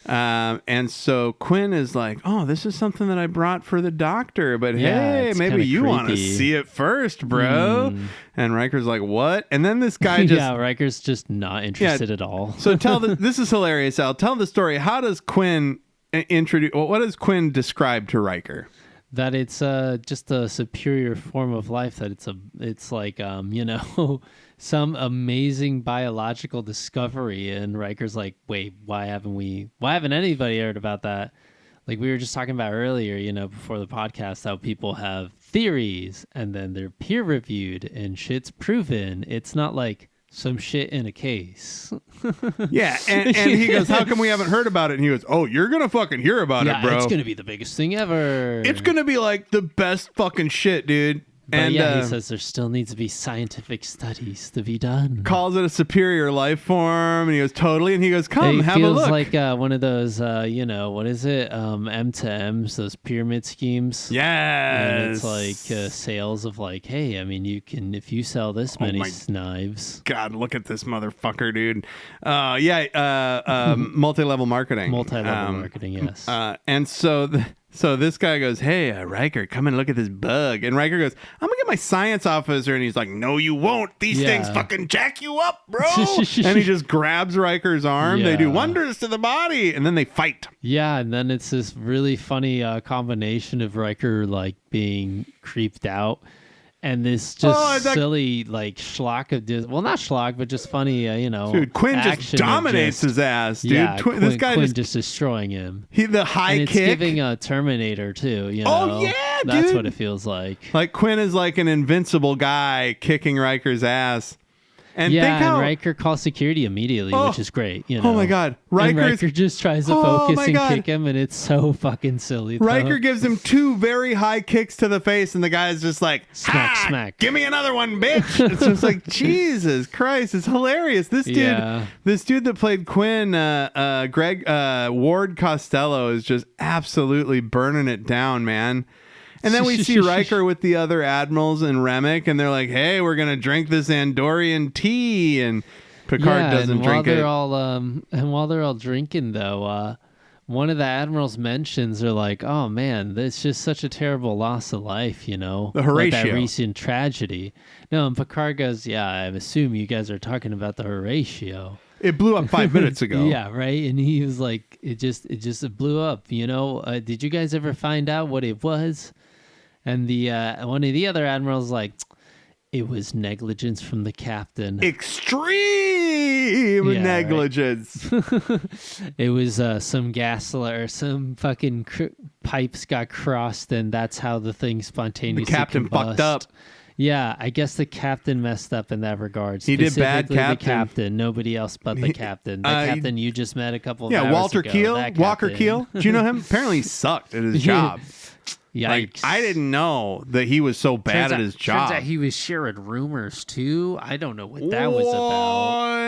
And so Quinn is like, "Oh, this is something that I brought for the doctor, but hey, maybe you want to see it first, bro." And Riker's like, "What?" And then this guy just Riker's just not interested at all. So this is hilarious, Al. Tell the story. How does Quinn introduce? What does Quinn describe to Riker? That it's just a superior form of life. That it's like some amazing biological discovery. And Riker's like, "Wait, why haven't anybody heard about that?" Like we were just talking about earlier, before the podcast, how people have theories and then they're peer reviewed and shit's proven. It's not like some shit in a case. Yeah, and he goes, "How come we haven't heard about it?" And he goes, "Oh, you're gonna fucking hear about it, bro. It's gonna be the biggest thing ever. It's gonna be like the best fucking shit, dude." But he says there still needs to be scientific studies to be done. Calls it a superior life form, and he goes, "Totally." And he goes, "Come, have a look." It feels like one of those, what is it? M to M's, those pyramid schemes. Yes. And it's like sales of like, hey, I mean, you can, if you sell this many knives. God, look at this motherfucker, dude. Multi-level marketing. Multi-level marketing, yes. And so this guy goes, "Hey, Riker, come and look at this bug." And Riker goes, "I'm going to get my science officer." And he's like, "No, you won't. These things fucking jack you up, bro." And he just grabs Riker's arm. Yeah. They do wonders to the body. And then they fight. Yeah, and then it's this really funny combination of Riker like being creeped out and this just silly like schlock of not schlock, but just funny, dude. Quinn just dominates his ass, dude. Yeah, this guy Quinn just destroying him. The high and it's kick, giving a Terminator too. Oh yeah, that's dude. What it feels like. Like Quinn is like an invincible guy kicking Riker's ass. And yeah, think how and Riker calls security immediately, which is great. You know? Oh my God, And Riker just tries to focus and God. kick him, and it's so fucking silly. Though. Riker gives him 2 very high kicks to the face, and the guy's just like, smack. Give me another one, bitch. It's just like, Jesus Christ, it's hilarious. This dude that played Quinn, Greg Ward Costello, is just absolutely burning it down, man. And then we see Riker with the other admirals and Remick, and they're like, "Hey, we're gonna drink this Andorian tea," and Picard doesn't drink it. And while they're all drinking, though, one of the admirals mentions, they're like, "Oh man, that's just such a terrible loss of life," you know, the Horatio, like that recent tragedy. No, and Picard goes, "Yeah, I assume you guys are talking about the Horatio." It blew up 5 minutes ago. Yeah, right. And he was like, "It just blew up." You know, did you guys ever find out what it was? And the one of the other admirals like, it was negligence from the captain. Extreme negligence. Right. It was some gas or some fucking pipes got crossed, and that's how the thing spontaneously The captain fucked up. Yeah, I guess the captain messed up in that regard. He did bad, captain. The captain, nobody else but the captain. The captain you just met a couple of hours Walter ago. Keel, Walker Keel. Do you know him? Apparently he sucked at his job. Yikes. Like, I didn't know that he was so bad at his job. Turns out he was sharing rumors too. I don't know what that was about.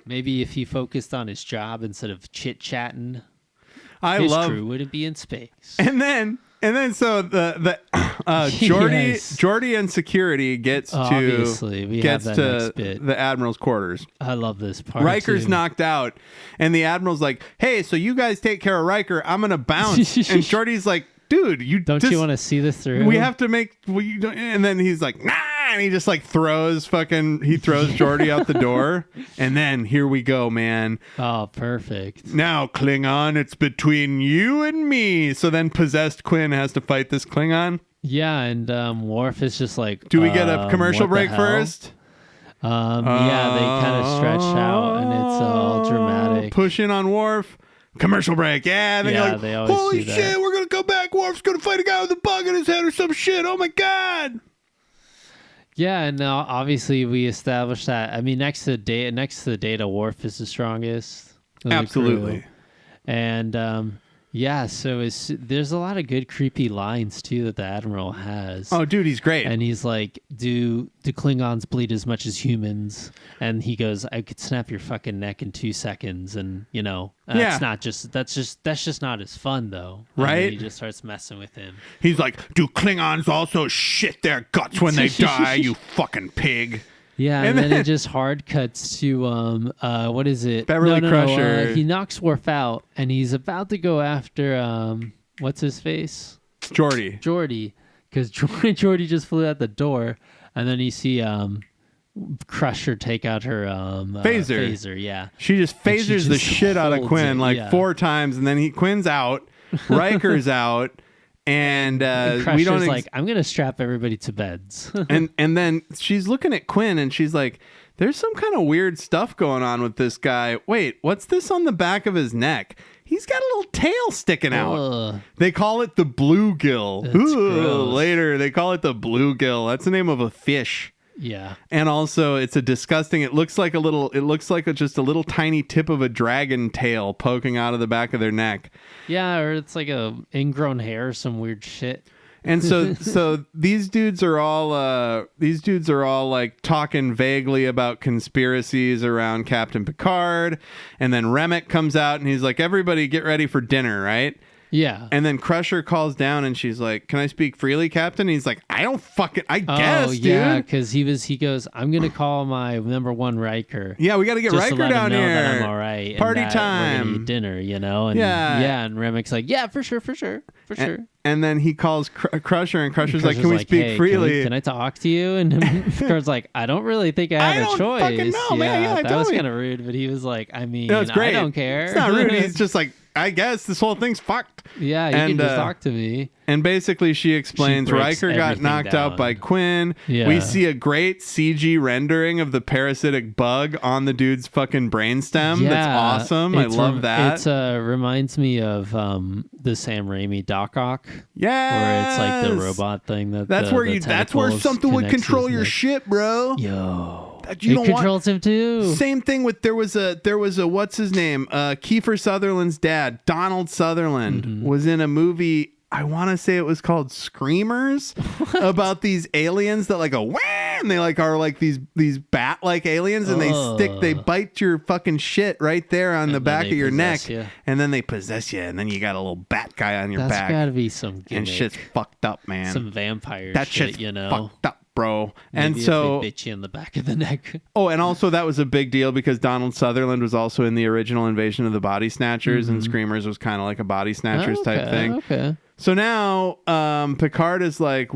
Maybe if he focused on his job instead of chit-chatting, his crew wouldn't be in space. And then so the Geordi and security gets to the admiral's quarters. I love this part. Riker's knocked out, and the admiral's like, "Hey, so you guys take care of Riker. I'm gonna bounce." And Geordi's like, "Dude, you don't you want to see this through? We have to make." And then he's like, "Nah," and he just like throws Geordi out the door, and then here we go, man. Oh, perfect. Now, Klingon, it's between you and me. So then possessed Quinn has to fight this Klingon. Yeah, and Worf is just like, do we get a commercial break first? Yeah, they kind of stretch out, and it's all dramatic. Push in on Worf. Commercial break. Yeah, and then you're like, holy shit, we're going to come back. Worf's going to fight a guy with a bug in his head or some shit. Oh, my God. Yeah, and now obviously we established that. I mean, next to the Data, Worf is the strongest. Absolutely. And yeah, so there's a lot of good creepy lines too that the Admiral has. Oh, dude, he's great. And he's like, "Do Klingons bleed as much as humans?" And he goes, "I could snap your fucking neck in 2 seconds." And you know, that's just not as fun though, right? And he just starts messing with him. He's like, "Do Klingons also shit their guts when they die? You fucking pig." Yeah, and then it just hard cuts to what is it? Beverly Crusher. He knocks Worf out, and he's about to go after what's his face? Geordi, because Geordi just flew out the door, and then you see Crusher take out her phaser. Yeah, she just phasers the shit out of Quinn 4 times, and then Quinn's out, Riker's out. And we don't like, I'm gonna strap everybody to beds. and then she's looking at Quinn and she's like, there's some kind of weird stuff going on with this guy. Wait, what's this on the back of his neck? He's got a little tail sticking out. They call it the bluegill. Later they call it the bluegill. That's the name of a fish. Yeah. And also it's a disgusting, it looks like just a little tiny tip of a dragon tail poking out of the back of their neck. Yeah, or it's like a ingrown hair or some weird shit. And so these dudes are all like talking vaguely about conspiracies around Captain Picard, and then Remick comes out and he's like, "Everybody get ready for dinner," right? Yeah. And then Crusher calls down and she's like, "Can I speak freely, Captain?" And he's like, I guess, dude. Yeah, because he goes, "I'm going to call my number 1 Riker." Yeah, we got to get Riker down here. That I'm all right. Party and time. We're going to eat dinner, you know? And, yeah. And Remick's like, "Yeah, for sure. And then he calls Crusher, and Crusher's like, "Can we speak freely? Can I talk to you?" And Picard's like, "I don't really think I have a choice." Fucking know, man. Yeah, that was kind of rude, but he was like, "I mean, no, it's great. I don't care." It's not rude. He's just like, "I guess this whole thing's fucked." Yeah, you can just talk to me. And basically she explains Riker got knocked out by Quinn. Yeah. We see a great CG rendering of the parasitic bug on the dude's fucking brainstem. Yeah, that's awesome. I love that. It reminds me of the Sam Raimi Doc Ock. Yeah. Where it's like the robot thing that's where something would control your shit, bro. Yo. You don't controls him too. Same thing with there was a what's his name? Kiefer Sutherland's dad, Donald Sutherland, was in a movie. I want to say it was called Screamers, about these aliens that like go wham, and they like are like these bat like aliens, and they bite your fucking shit right there on the back of your neck, and then they possess you, and then you got a little bat guy on your back. That's gotta be some gimmick. And shit's fucked up, man. Some vampire that shit, shit's fucked up, bro. Maybe and if so they bit you in the back of the neck. Oh, and also that was a big deal because Donald Sutherland was also in the original Invasion of the Body Snatchers, and Screamers was kind of like a Body Snatchers type thing. Okay. So now Picard is like,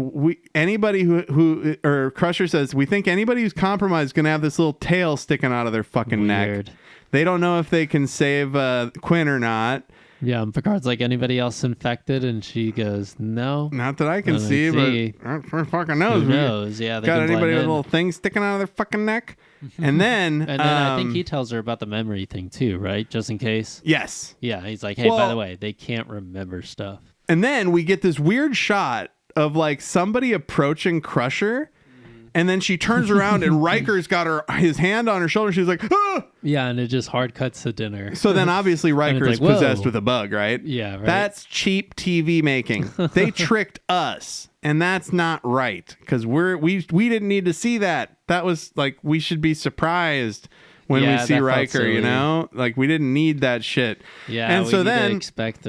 anybody who or Crusher says, we think anybody who's compromised is going to have this little tail sticking out of their fucking neck. They don't know if they can save Quinn or not. Yeah, and Picard's like, anybody else infected? And she goes, no. Not that I can see, but who fucking knows? Who knows? Yeah, they got can anybody blend with in. little things sticking out of their fucking neck? And then I think he tells her about the memory thing too, right? Just in case. Yes. Yeah, he's like, hey, by the way, they can't remember stuff. And then we get this weird shot of like somebody approaching Crusher, and then she turns around and Riker's got his hand on her shoulder. She's like, ah! Yeah, and it just hard cuts to dinner. So then obviously Riker is like, possessed with a bug, right? Yeah, right. That's cheap TV making. They tricked us, and that's not right because we didn't need to see that. That was like, we should be surprised when we see Riker, you know, like we didn't need that shit. Yeah, and so then expect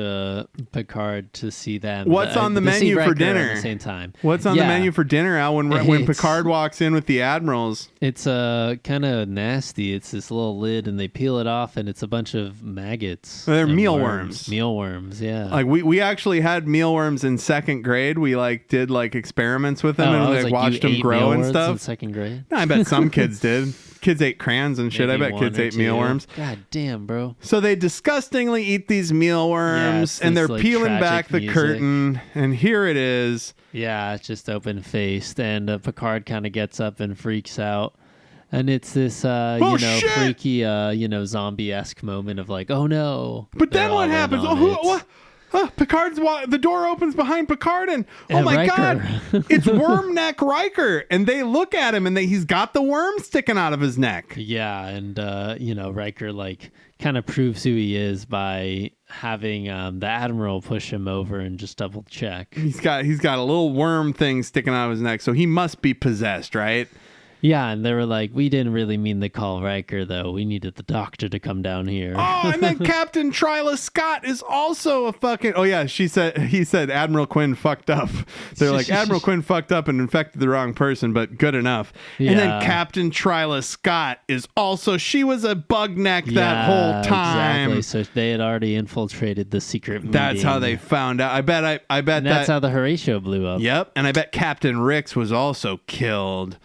Picard to see them. What's on the menu for dinner at the same time? What's on the menu for dinner, Al? When Picard walks in with the admirals, it's kind of nasty. It's this little lid, and they peel it off, and it's a bunch of maggots. They're mealworms. Mealworms, yeah. Like we actually had mealworms in second grade. We like did like experiments with them and like watched them grow and stuff. In second grade? No, I bet some kids did. Kids ate crayons and shit. Maybe I bet kids ate mealworms. God damn, bro. So they disgustingly eat these mealworms, and they're peeling back the curtain, and here it is. Yeah, it's just open faced, and Picard kind of gets up and freaks out. And it's this, shit! freaky, zombie-esque moment of like, oh no. But then what happens? Picard's the door opens behind Picard, and oh my Riker. God, it's Worm Neck Riker, and they look at him, and he's got the worm sticking out of his neck. Yeah, and Riker like kind of proves who he is by having the Admiral push him over and just double check. He's got a little worm thing sticking out of his neck, so he must be possessed, right? Yeah, and they were like, we didn't really mean to call Riker, though. We needed the doctor to come down here. Oh, and then Captain Tryla Scott is also a fucking... Oh, yeah, he said Admiral Quinn fucked up. They're like, Admiral Quinn fucked up and infected the wrong person, but good enough. Yeah. And then Captain Tryla Scott is also... She was a bug neck that whole time. Exactly. So they had already infiltrated the secret meeting. That's how they found out. I bet and that's how the Horatio blew up. Yep, and I bet Captain Ricks was also killed.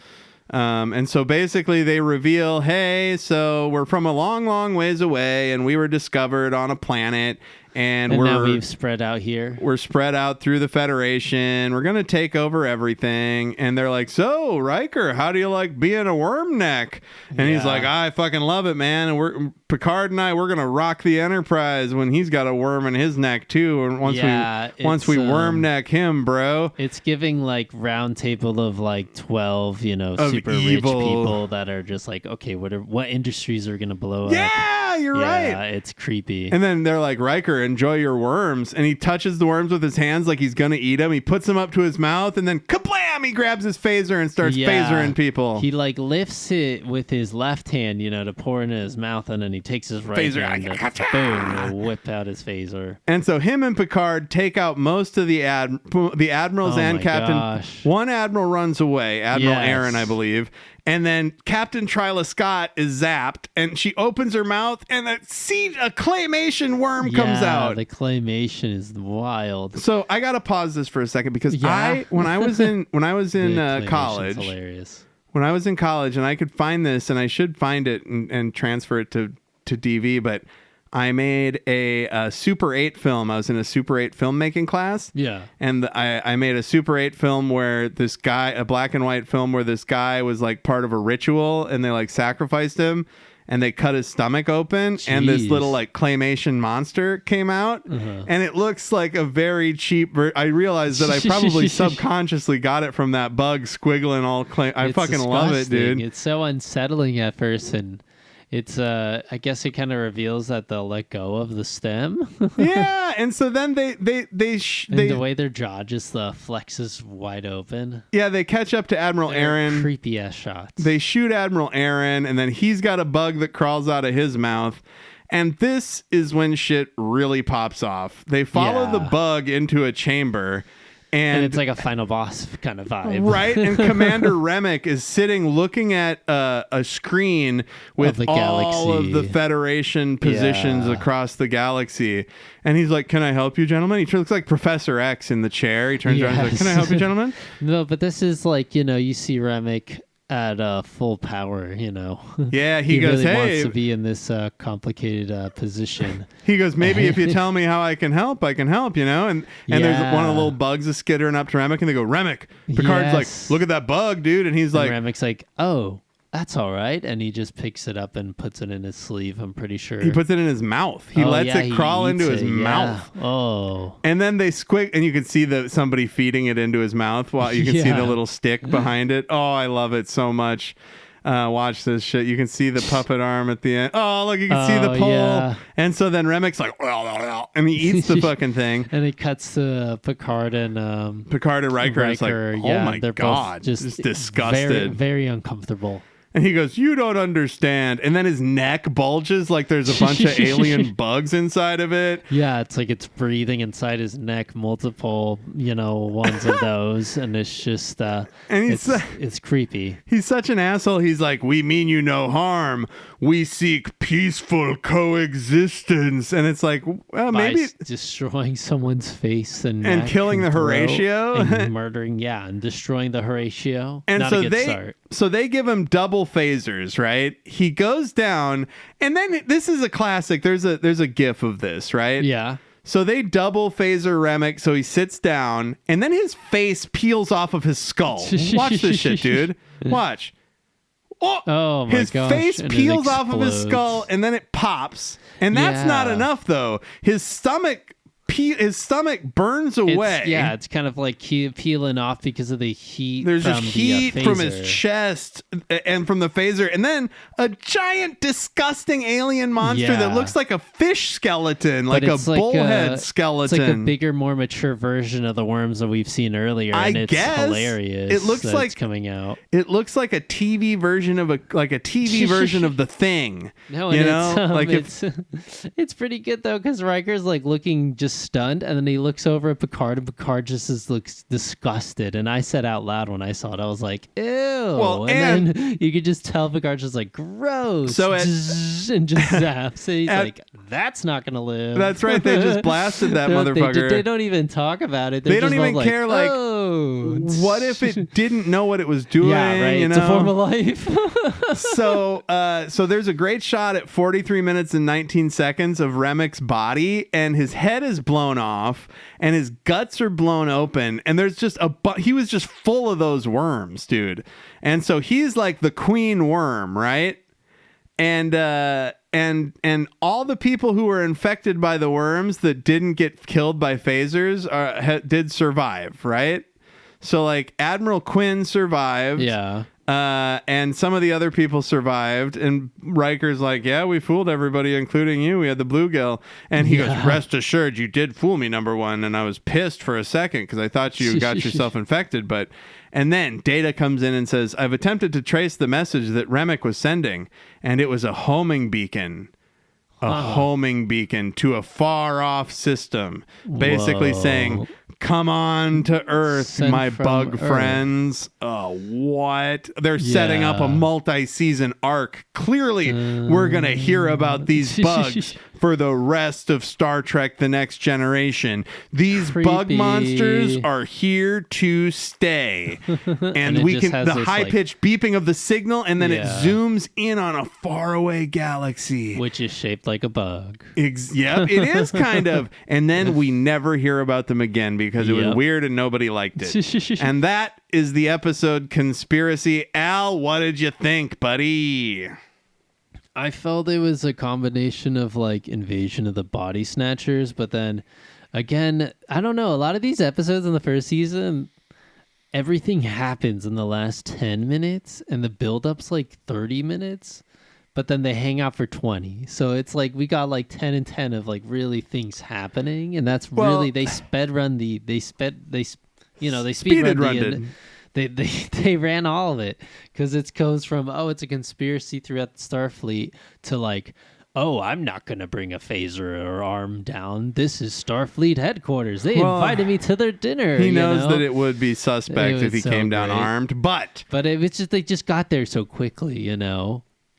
And so basically they reveal, hey, so we're from a long, long ways away, and we were discovered on a planet, and now we've spread out here. We're spread out through the Federation. We're going to take over everything. And they're like, so, Riker, how do you like being a worm neck? And he's like, I fucking love it, man. And Picard and we're going to rock the Enterprise when he's got a worm in his neck, too. And once we worm neck him, bro. It's giving like round table of like 12, super rich people that are just like, okay, what industries are going to blow up? Yeah, you're right. Yeah, it's creepy. And then they're like, Riker, enjoy your worms. And he touches the worms with his hands like he's going to eat them. He puts them up to his mouth, and then kablam, he grabs his phaser and starts phasering people. He like lifts it with his left hand, to pour into his mouth, and then he takes his right hand and boom, whip out his phaser. And so him and Picard take out most of the admirals and captain. Gosh. One admiral runs away, Admiral Aaron, I believe. And then Captain Tryla Scott is zapped, and she opens her mouth, and a claymation worm comes out. The claymation is wild. So I gotta pause this for a second because when I was in college, hilarious. When I was in college, and I could find this, and I should find it and transfer it to DV, but I made a Super 8 film. I was in a Super 8 filmmaking class. Yeah. And I made a Super 8 film where a black and white film where this guy was like part of a ritual, and they like sacrificed him. and they cut his stomach open, and this Jeez. little like claymation monster came out, and it looks like a very cheap. I realized that I probably subconsciously got it from that bug squiggling all. I It's fucking love it, disgusting. dude. It's so unsettling at first, and it's I guess it kind of reveals that they'll let go of the stem. Yeah, and so then they And the way their jaw just flexes wide open. yeah, they catch up to Admiral Aaron. Creepy ass shots. They shoot Admiral Aaron, and then he's got a bug that crawls out of his mouth. And this is when shit really pops off. They follow Yeah. the bug into a chamber. and it's like a final boss kind of vibe. Right, and Commander Remick is sitting looking at a screen with the all of galaxy. the Federation positions Yeah. across the galaxy. And he's like, "Can I help you, gentlemen?" He looks like Professor X in the chair. He turns around and he's like, Yes. "Can I help you, gentlemen?" No, but this is like, you see Remick at full power, Yeah, he goes, really "Hey," wants to be in this complicated position. he goes, "Maybe if you tell me how I can help, and And there's Yeah. one of the little bugs is skittering up to Remick, and they go, "Remick." Picard's Yes. like, "Look at that bug, dude," and he's like, And Remick's like, oh, that's all right. And he just picks it up and puts it in his sleeve, I'm pretty sure. he puts it in his mouth. He lets it crawl eats into his it, yeah. mouth. Oh. And then they squig, and you can see somebody feeding it into his mouth while you can see Yeah. the little stick behind it. Oh, I love it so much. Watch this shit. You can see the puppet arm at the end. Oh, look, you can see the Oh, pole. yeah. And so then Remick's like, and he eats the fucking thing. And it cuts to Picard and Picard and Riker is like, Riker, oh yeah, my they're God, both just disgusted. very, very uncomfortable. And he goes, "You don't understand." And then his neck bulges like there's a bunch of alien bugs inside of it. Yeah, it's like it's breathing inside his neck, multiple, ones of those, and it's just, And he's it's creepy. He's such an asshole. He's like, "We mean you no harm. We seek peaceful coexistence." And it's like, well, maybe. By destroying someone's face and And neck killing the throat Horatio. and murdering, and destroying the Horatio. And Not so a good start. they give him double phasers, right? He goes down, and then this is a classic. There's a gif of this, right? Yeah. So they double phaser Remick, so he sits down, and then his face peels off of his skull. Watch this shit, dude. Watch. Oh my his gosh. face and it peels off of his explodes. skull, and then it pops. And that's not Yeah. enough, though. His stomach burns away. It's kind of like peeling off because of the heat. There's from just heat the, from his phaser. chest and from the phaser, and then a giant, disgusting alien monster Yeah. that looks like a fish skeleton, like But a it's like bullhead skeleton. It's like a bigger, more mature version of the worms that we've seen earlier, I and it's guess. hilarious. It looks that like- it's coming out. It looks like a TV version of version of the Thing. No, you and know, like it's pretty good though, because Riker's like looking just stunned, and then he looks over at Picard, and Picard just looks disgusted. And I said out loud when I saw it, I was like, "Ew!" Well, and then you could just tell Picard's just like, "Gross!" So and just zaps. And he's like, "That's not gonna live." That's right. They just blasted that They mother-fucker. don't even talk about it. They're They don't just all even care, like, oh, what if it didn't know what it was doing? yeah, right. You It's a form know? of life. So there's a great shot at 43 minutes and 19 seconds of Remick's body, and his head is blown off, and his guts are blown open, and there's just he was just full of those worms, dude. And so he's like the queen worm, right? And all the people who were infected by the worms that didn't get killed by phasers did survive, right? So like Admiral Quinn survived. yeah. And some of the other people survived, and Riker's like, "Yeah, we fooled everybody, including you. We had the bluegill." And he goes, "Rest assured, you did fool me, number one." And I was pissed for a second because I thought you got yourself infected. And then Data comes in and says, "I've attempted to trace the message that Remick was sending, and it was a homing beacon." Homing beacon to a far-off system, basically Whoa. saying, "Come on to Earth, Sent my from bug Earth." friends." Oh, what? They're setting up a Yeah. multi-season arc. Clearly, we're going to hear about these bugs for the rest of Star Trek The Next Generation. These bug Creepy. monsters are here to stay. And it we just can has the this, high-pitched beeping of the signal, and then it Yeah. zooms in on a faraway galaxy. Which is shaped like a bug. Yep, it is kind of. And then we never hear about them again because it was Yep. weird and nobody liked it. And that is the episode Conspiracy. Al, what did you think, buddy? I felt it was a combination of like Invasion of the Body Snatchers, but then again, I don't know. A lot of these episodes in the first season, everything happens in the last 10 minutes and the build-up's like 30 minutes, but then they hang out for 20. So it's like we got like 10 and 10 of like really things happening, and that's really they speed run the They ran all of it because it goes from, it's a conspiracy throughout the Starfleet to like, I'm not going to bring a phaser or arm down. This is Starfleet headquarters. They invited me to their dinner. He knows that it would be suspect if he came down armed, but it was just, they just got there so quickly,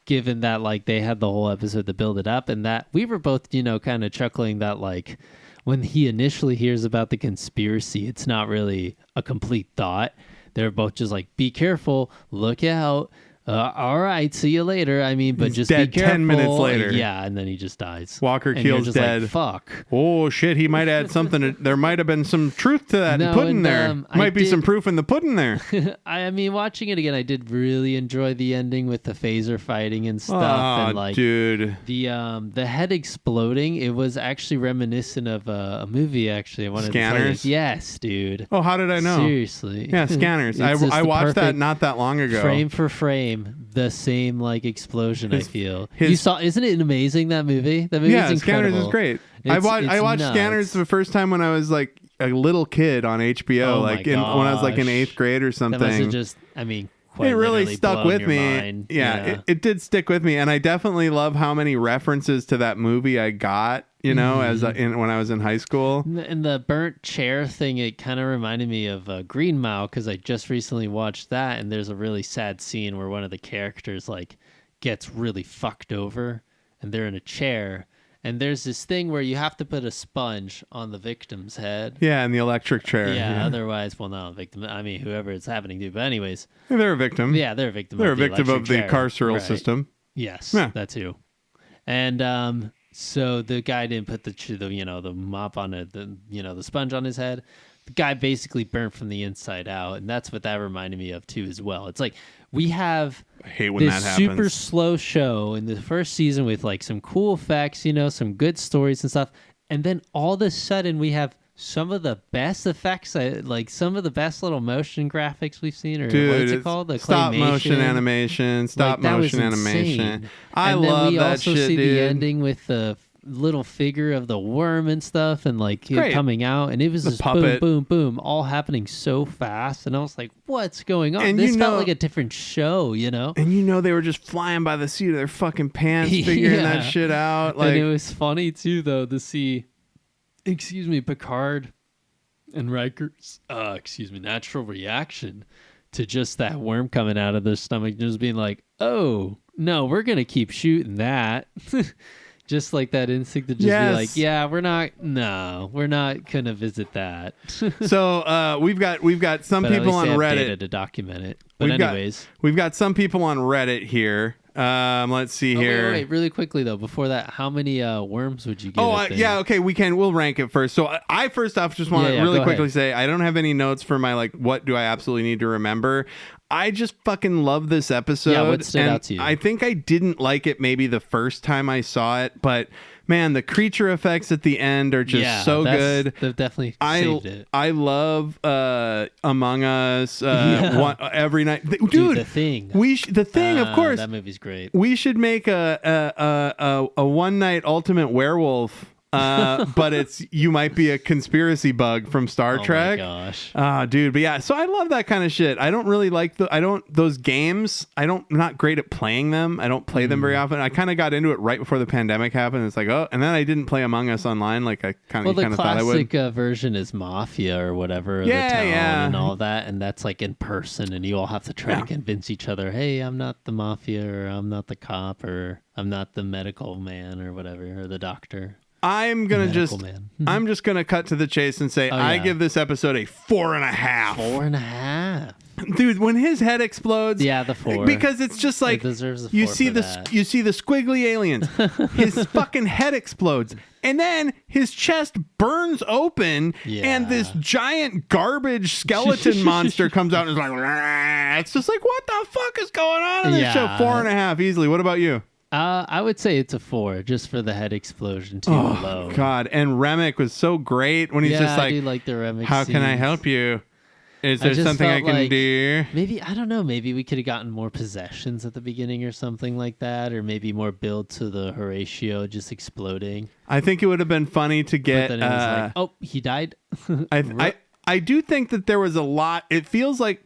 given that like they had the whole episode to build it up, and that we were both, kind of chuckling that like when he initially hears about the conspiracy, it's not really a complete thought. They're both just like, be careful, look out. All right, see you later. I mean, but he's just dead be careful. 10 minutes later. Yeah, and then he just dies. Walker and Keel's just dead. Like, fuck. Oh, shit, he might add something. There might have been some truth to that and pudding there. Might be some proof in the pudding there. I mean, watching it again, I did really enjoy the ending with the phaser fighting and stuff. Oh, and like, dude. The head exploding, it was actually reminiscent of a movie, actually. I wanted Scanners? to tell you. Yes, dude. Oh, how did I know? Seriously. Yeah, Scanners. I watched that not that long ago. Frame for frame, the same like explosion. I feel you saw. Isn't it amazing, that movie? That movie is incredible. Scanners is great. I watched nuts. Scanners the first time when I was like a little kid on HBO, when I was like in 8th grade or something. That must have just, I mean, it really stuck with me. Mind. Yeah. It did stick with me, and I definitely love how many references to that movie I got. When I was in high school. And the burnt chair thing, it kind of reminded me of Green Mile, because I just recently watched that, and there's a really sad scene where one of the characters like gets really fucked over, and they're in a chair, and there's this thing where you have to put a sponge on the victim's head. Yeah, in the electric chair. Yeah. Otherwise, well, not a victim. I mean, whoever it's happening to. But anyways, they're a victim. Yeah, they're a victim. They're of a victim of the carceral system. Yes, that too. And so the guy didn't put the mop on it, the sponge on his head. The guy basically burnt from the inside out, and that's what that reminded me of too as well. It's like we have I hate when this that happens. super slow show in the first season with like some cool effects, some good stories and stuff, and then all of a sudden we have some of the best effects, like some of the best little motion graphics we've seen, or what is it called? The stop claymation. motion animation, animation. I and love then we that also shit, see dude. the ending with the little figure of the worm and stuff, and like it Great. coming out, and it was just puppet. boom, boom, boom, all happening so fast, and I was like, "What's going on?" And this felt like a different show, And they were just flying by the seat of their fucking pants, figuring that shit out. Like, and it was funny too, though, to see, Picard and Riker's, natural reaction to just that worm coming out of their stomach, just being like, "Oh no, we're gonna keep shooting that." Just like that instinct to just be like, yeah, we're not gonna visit that. So we've got some but people at least on they have Reddit data to document it. But anyways, we've got some people on Reddit here. Let's see here. Wait, really quickly though, before that, how many worms would you give? Okay, we'll rank it first. So I first off just want to really quickly say I don't have any notes for my like what do I absolutely need to remember. I just fucking love this episode. Yeah, what stood out to you? I think I didn't like it maybe the first time I saw it, but man, the creature effects at the end are just so good. They've definitely saved it. I love Among Us every night. Dude, The Thing. The Thing, of course. That movie's great. We should make a one night ultimate werewolf. But it's you might be a conspiracy bug from Star Trek. Oh my gosh. Dude, but yeah, so I love that kind of shit. I don't really like those games. I'm not great at playing them. I don't play them very often. I kind of got into it right before the pandemic happened. It's like, and then I didn't play Among Us online like I kind of thought I would. The classic version is Mafia or whatever, the town and all that, and that's like in person, and you all have to try to convince each other, hey, I'm not the Mafia, or I'm not the cop, or I'm not the medical man, or whatever, or the doctor. I'm just gonna cut to the chase and say I give this episode a 4.5. 4.5. Dude, when his head explodes, the 4, because it's just like it deserves a 4 you see for the that. you see the squiggly aliens. His fucking head explodes, and then his chest burns open, and this giant garbage skeleton monster comes out and is like, "Rah." It's just like, what the fuck is going on in this show? 4.5 easily. What about you? I would say it's a 4, just for the head explosion too alone. God, and Remick was so great when he's just I do like the Remick how can I scenes. help you? Is there just something I felt can like do? Maybe, I don't know, maybe we could have gotten more possessions at the beginning or something like that, or maybe more build to the Horatio just exploding. I think it would have been funny to get... But then it was like, oh, he died? I do think that there was a lot... It feels like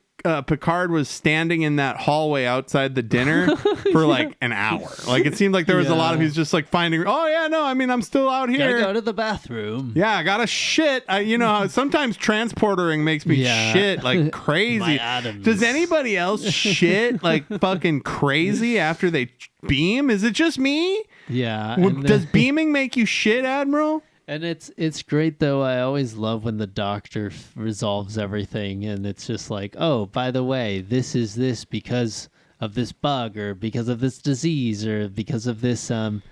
Picard was standing in that hallway outside the dinner for like an hour. Like it seemed like there was a lot of he's just like finding. Oh yeah, no, I mean I'm still out here. Gotta go to the bathroom. Yeah, I gotta shit. You know, sometimes transportering makes me shit like crazy. My atoms. Does anybody else shit like fucking crazy after they beam? Is it just me? Yeah. Does beaming make you shit, Admiral? And it's great though. I always love when the doctor resolves everything, and it's just like, oh, by the way, this is this because of this bug, or because of this disease, or because of this shit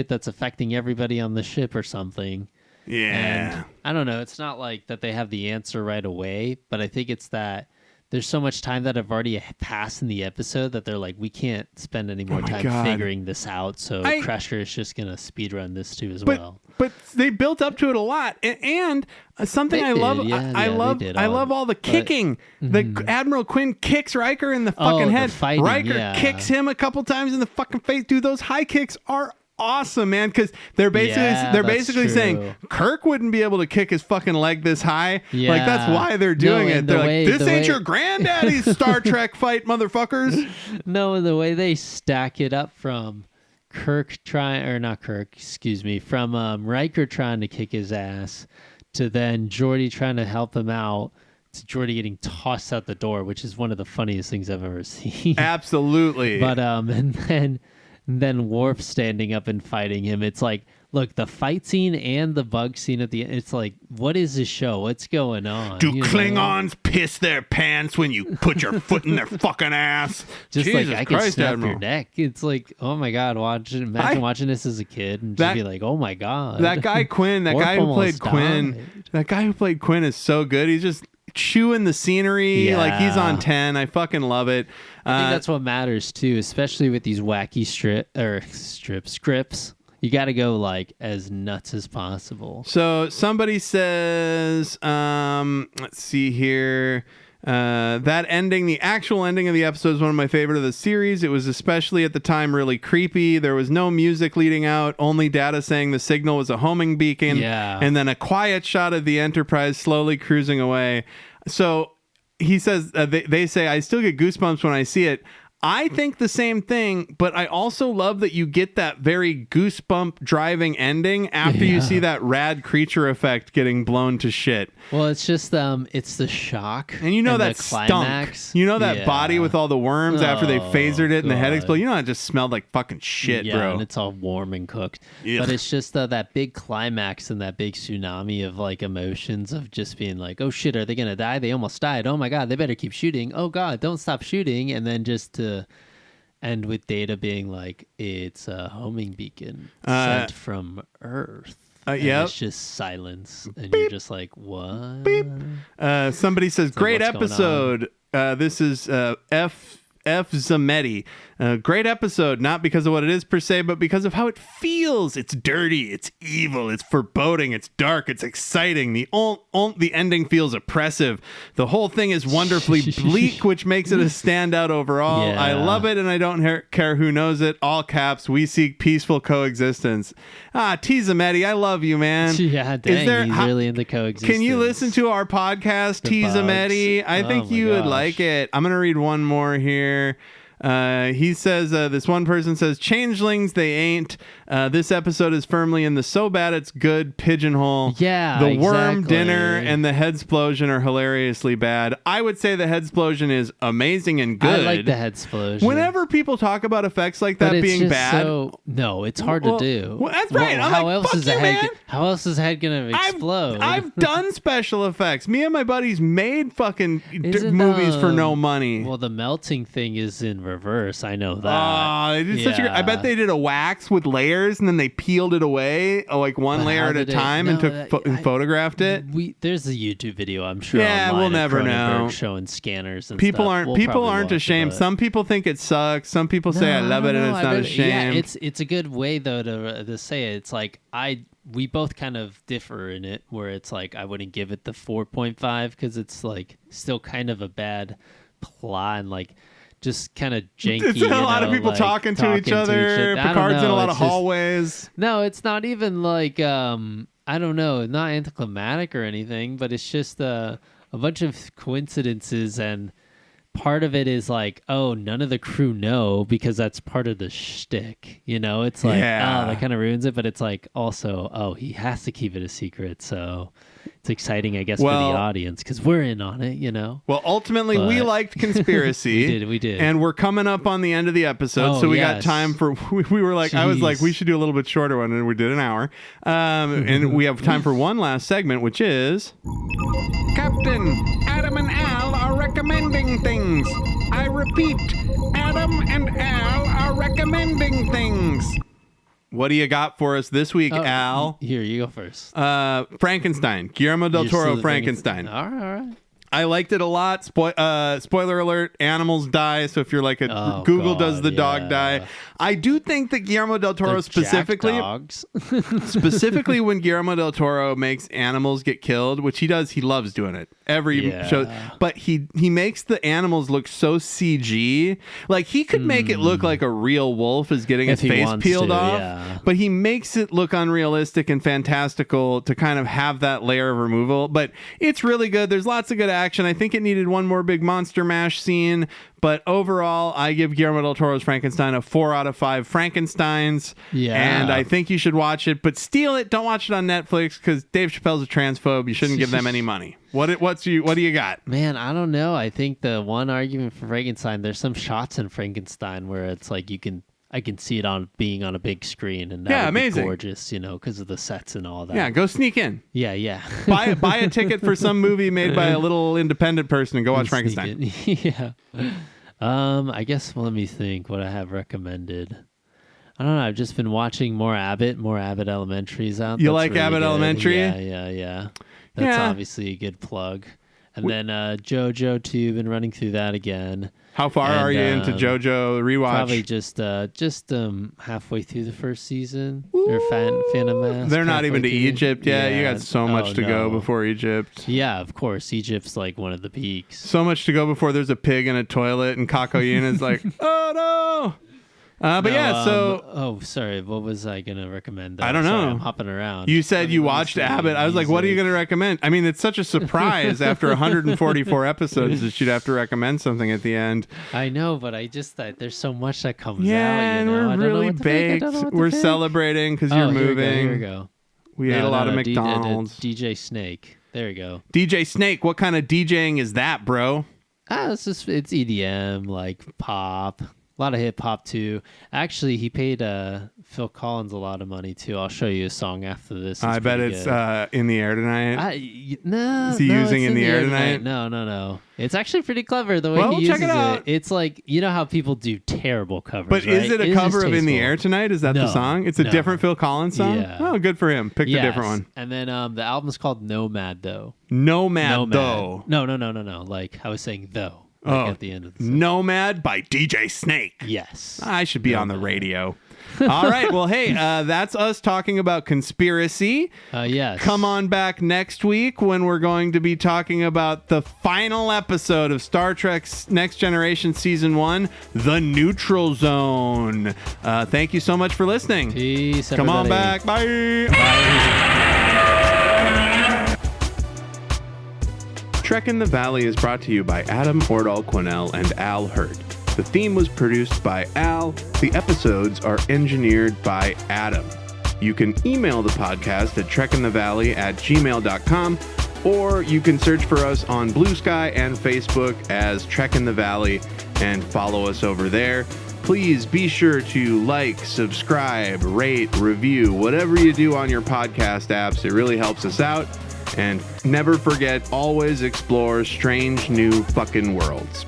that's affecting everybody on the ship or something. Yeah. And I don't know. It's not like that they have the answer right away, but I think it's that there's so much time that have already passed in the episode that they're like, we can't spend any more time figuring this out. So Crusher is just going to speedrun this too as well. But they built up to it a lot. And something I love, I love all the kicking. The Admiral Quinn kicks Riker in the fucking head. Fighting, Riker kicks him a couple times in the fucking face. Dude, those high kicks are awesome, man, because they're basically saying Kirk wouldn't be able to kick his fucking leg this high. Like that's why they're doing it. They're like, this ain't your granddaddy's Star Trek fight, motherfuckers. No, the way they stack it up from from Riker trying to kick his ass to then Geordi trying to help him out, to Geordi getting tossed out the door, which is one of the funniest things I've ever seen. Absolutely. But and then Worf standing up and fighting him. It's like, look, the fight scene and the bug scene at the end, it's like, what is this show? What's going on? Do Klingons piss their pants when you put your foot in their fucking ass? Just Jesus like, I Christ, can snap Admiral. your neck. It's like, oh my God, imagine watching this as a kid and just be like, oh my God. That guy Quinn, that guy who played Quinn is so good. He's just chewing the scenery like he's on 10. I fucking love it. I think that's what matters too, especially with these wacky scripts. You got to go like as nuts as possible. So somebody says, let's see here. That ending, the actual ending of the episode, is one of my favorite of the series. It was especially at the time really creepy. There was no music leading out, only data saying the signal was a homing beacon, and then a quiet shot of the Enterprise slowly cruising away. So he says, they say, I still get goosebumps when I see it. I think the same thing, but I also love that you get that very goosebump driving ending after you see that rad creature effect getting blown to shit. Well, it's just it's the shock, and you know that climax. Stunk. You know that body with all the worms after they phasered it and the head exploded. You know it just smelled like fucking shit, bro. And it's all warm and cooked. Ugh. But it's just that big climax and that big tsunami of like emotions of just being like, oh shit, are they gonna die? They almost died. Oh my God, they better keep shooting. Oh God, don't stop shooting. And then just to end with Data being like, it's a homing beacon sent from Earth. It's just silence, and you're just like, what? Beep. Somebody says, great episode. This is F. Zametti. Great episode, not because of what it is per se, but because of how it feels. It's dirty, it's evil, it's foreboding, it's dark, it's exciting. The ending feels oppressive. The whole thing is wonderfully bleak, which makes it a standout overall. Yeah. I love it, and I don't care who knows it. All caps, we seek peaceful coexistence. T. Zametti, I love you, man. Yeah, dang, he's really into coexistence. Can you listen to our podcast, T. Zametti? I think you would like it. I'm going to read one more here. He says, this one person says, changelings, they ain't. This episode is firmly in the so bad it's good pigeonhole. Yeah, the worm dinner and the head explosion are hilariously bad. I would say the head explosion is amazing and good. I like the head explosion. Whenever people talk about effects like that being bad, no, it's hard to do. Well, that's right. How else is the head gonna explode? I've done special effects. Me and my buddies made fucking movies for no money. Well, the melting thing is in reverse. I know that. Oh, they did I bet they did a wax with layers and then they peeled it away, like one But layer how at a did it- time, no, and photographed it. There's a YouTube video, I'm sure. Yeah, online we'll of never know. Cronenberg showing scanners and People stuff. aren't We'll people probably aren't watch ashamed. it. Some people think it sucks. Some people say I love it and it's not a shame. Yeah, it's a good way though to say it. It's like we both kind of differ in it, where it's like I wouldn't give it the 4.5 because it's like still kind of a bad plot and like just kind of janky. It's a lot of people like, talking to each other. Picard's in a lot of hallways. No, it's not even like I don't know, not anticlimactic or anything, but it's just a bunch of coincidences, and part of it is like, oh, none of the crew know because that's part of the shtick. You know, it's like, oh, that kind of ruins it, but it's like also, oh, he has to keep it a secret, so it's exciting, I guess, for the audience because we're in on it, you know. Well, ultimately, we liked Conspiracy. we did, and we're coming up on the end of the episode, so we got time for. We were like, I was like, we should do a little bit shorter one, and we did an hour, and we have time for one last segment, which is Captain Adam and Al are recommending things. I repeat, Adam and Al are recommending things. What do you got for us this week, Al? Here, you go first. Frankenstein. Guillermo del Toro, Frankenstein. All right. I liked it a lot. Spoiler alert, animals die. So if you're like Google does the dog die. I do think that Guillermo del Toro specifically when Guillermo del Toro makes animals get killed, which he does, he loves doing it. Every show. But he makes the animals look so CG. Like he could make it look like a real wolf is getting its face peeled off. But he makes it look unrealistic and fantastical to kind of have that layer of removal. But it's really good. There's lots of good action. I think it needed one more big monster mash scene. But overall, I give Guillermo del Toro's Frankenstein a 4 out of 5 Frankensteins. Yeah. And I think you should watch it, but steal it. Don't watch it on Netflix because Dave Chappelle's a transphobe. You shouldn't give them any money. What do you got? Man, I don't know. I think the one argument for Frankenstein, there's some shots in Frankenstein where it's like I can see it on being on a big screen, and that would be gorgeous, you know, because of the sets and all that. Yeah, go sneak in. Yeah. buy a ticket for some movie made by a little independent person and go watch Frankenstein. Yeah. I guess let me think what I have recommended. I don't know. I've just been watching more Abbott Elementary's out. You like Abbott Elementary? Yeah. That's obviously a good plug. And then JoJo too. Been running through that again. How far are you into JoJo rewatch? Probably just halfway through the first season. Or Phantom Mask. They're not even to Egypt yet. Yeah, you got so much to go before Egypt. Yeah, of course. Egypt's like one of the peaks. So much to go before there's a pig in a toilet and Kakoyina's like, oh no. Sorry. What was I going to recommend? I don't know. Sorry, I'm hopping around. You said you watched Abbott. I was like, what are you going to recommend? I mean, it's such a surprise after 144 episodes that you'd have to recommend something at the end. I know, but I just thought there's so much that comes out. And we're really baked. We're celebrating because you're moving. Here we go. We ate a lot of McDonald's. DJ Snake. There you go. DJ Snake. What kind of DJing is that, bro? It's EDM, like pop. A lot of hip hop too. Actually, he paid Phil Collins a lot of money too. I'll show you a song after this. I bet it's In the Air Tonight. Is he using In the Air Tonight? No. It's actually pretty clever the way he uses check it out. It's like, you know how people do terrible covers. But right? Is it a cover of In the Air Tonight? Is that the song? It's a different Phil Collins song? Yeah. Oh, good for him. Picked a different one. And then the album's called Nomad though. Nomad though. No. Like I was saying though. At the end of the song. Nomad by DJ Snake. Yes. I should be on the radio. All right. Well, hey, that's us talking about Conspiracy. Yes. Come on back next week when we're going to be talking about the final episode of Star Trek's Next Generation Season 1, The Neutral Zone. Thank you so much for listening. Peace, everybody. Come on back. Bye. Trek in the Valley is brought to you by Adam Ordall-Quinnell and Al Hirt. The theme was produced by Al. The episodes are engineered by Adam. You can email the podcast at trekinthevalley@gmail.com, or you can search for us on Bluesky and Facebook as Trek in the Valley and follow us over there. Please be sure to like, subscribe, rate, review, whatever you do on your podcast apps. It really helps us out. And never forget, always explore strange new fucking worlds.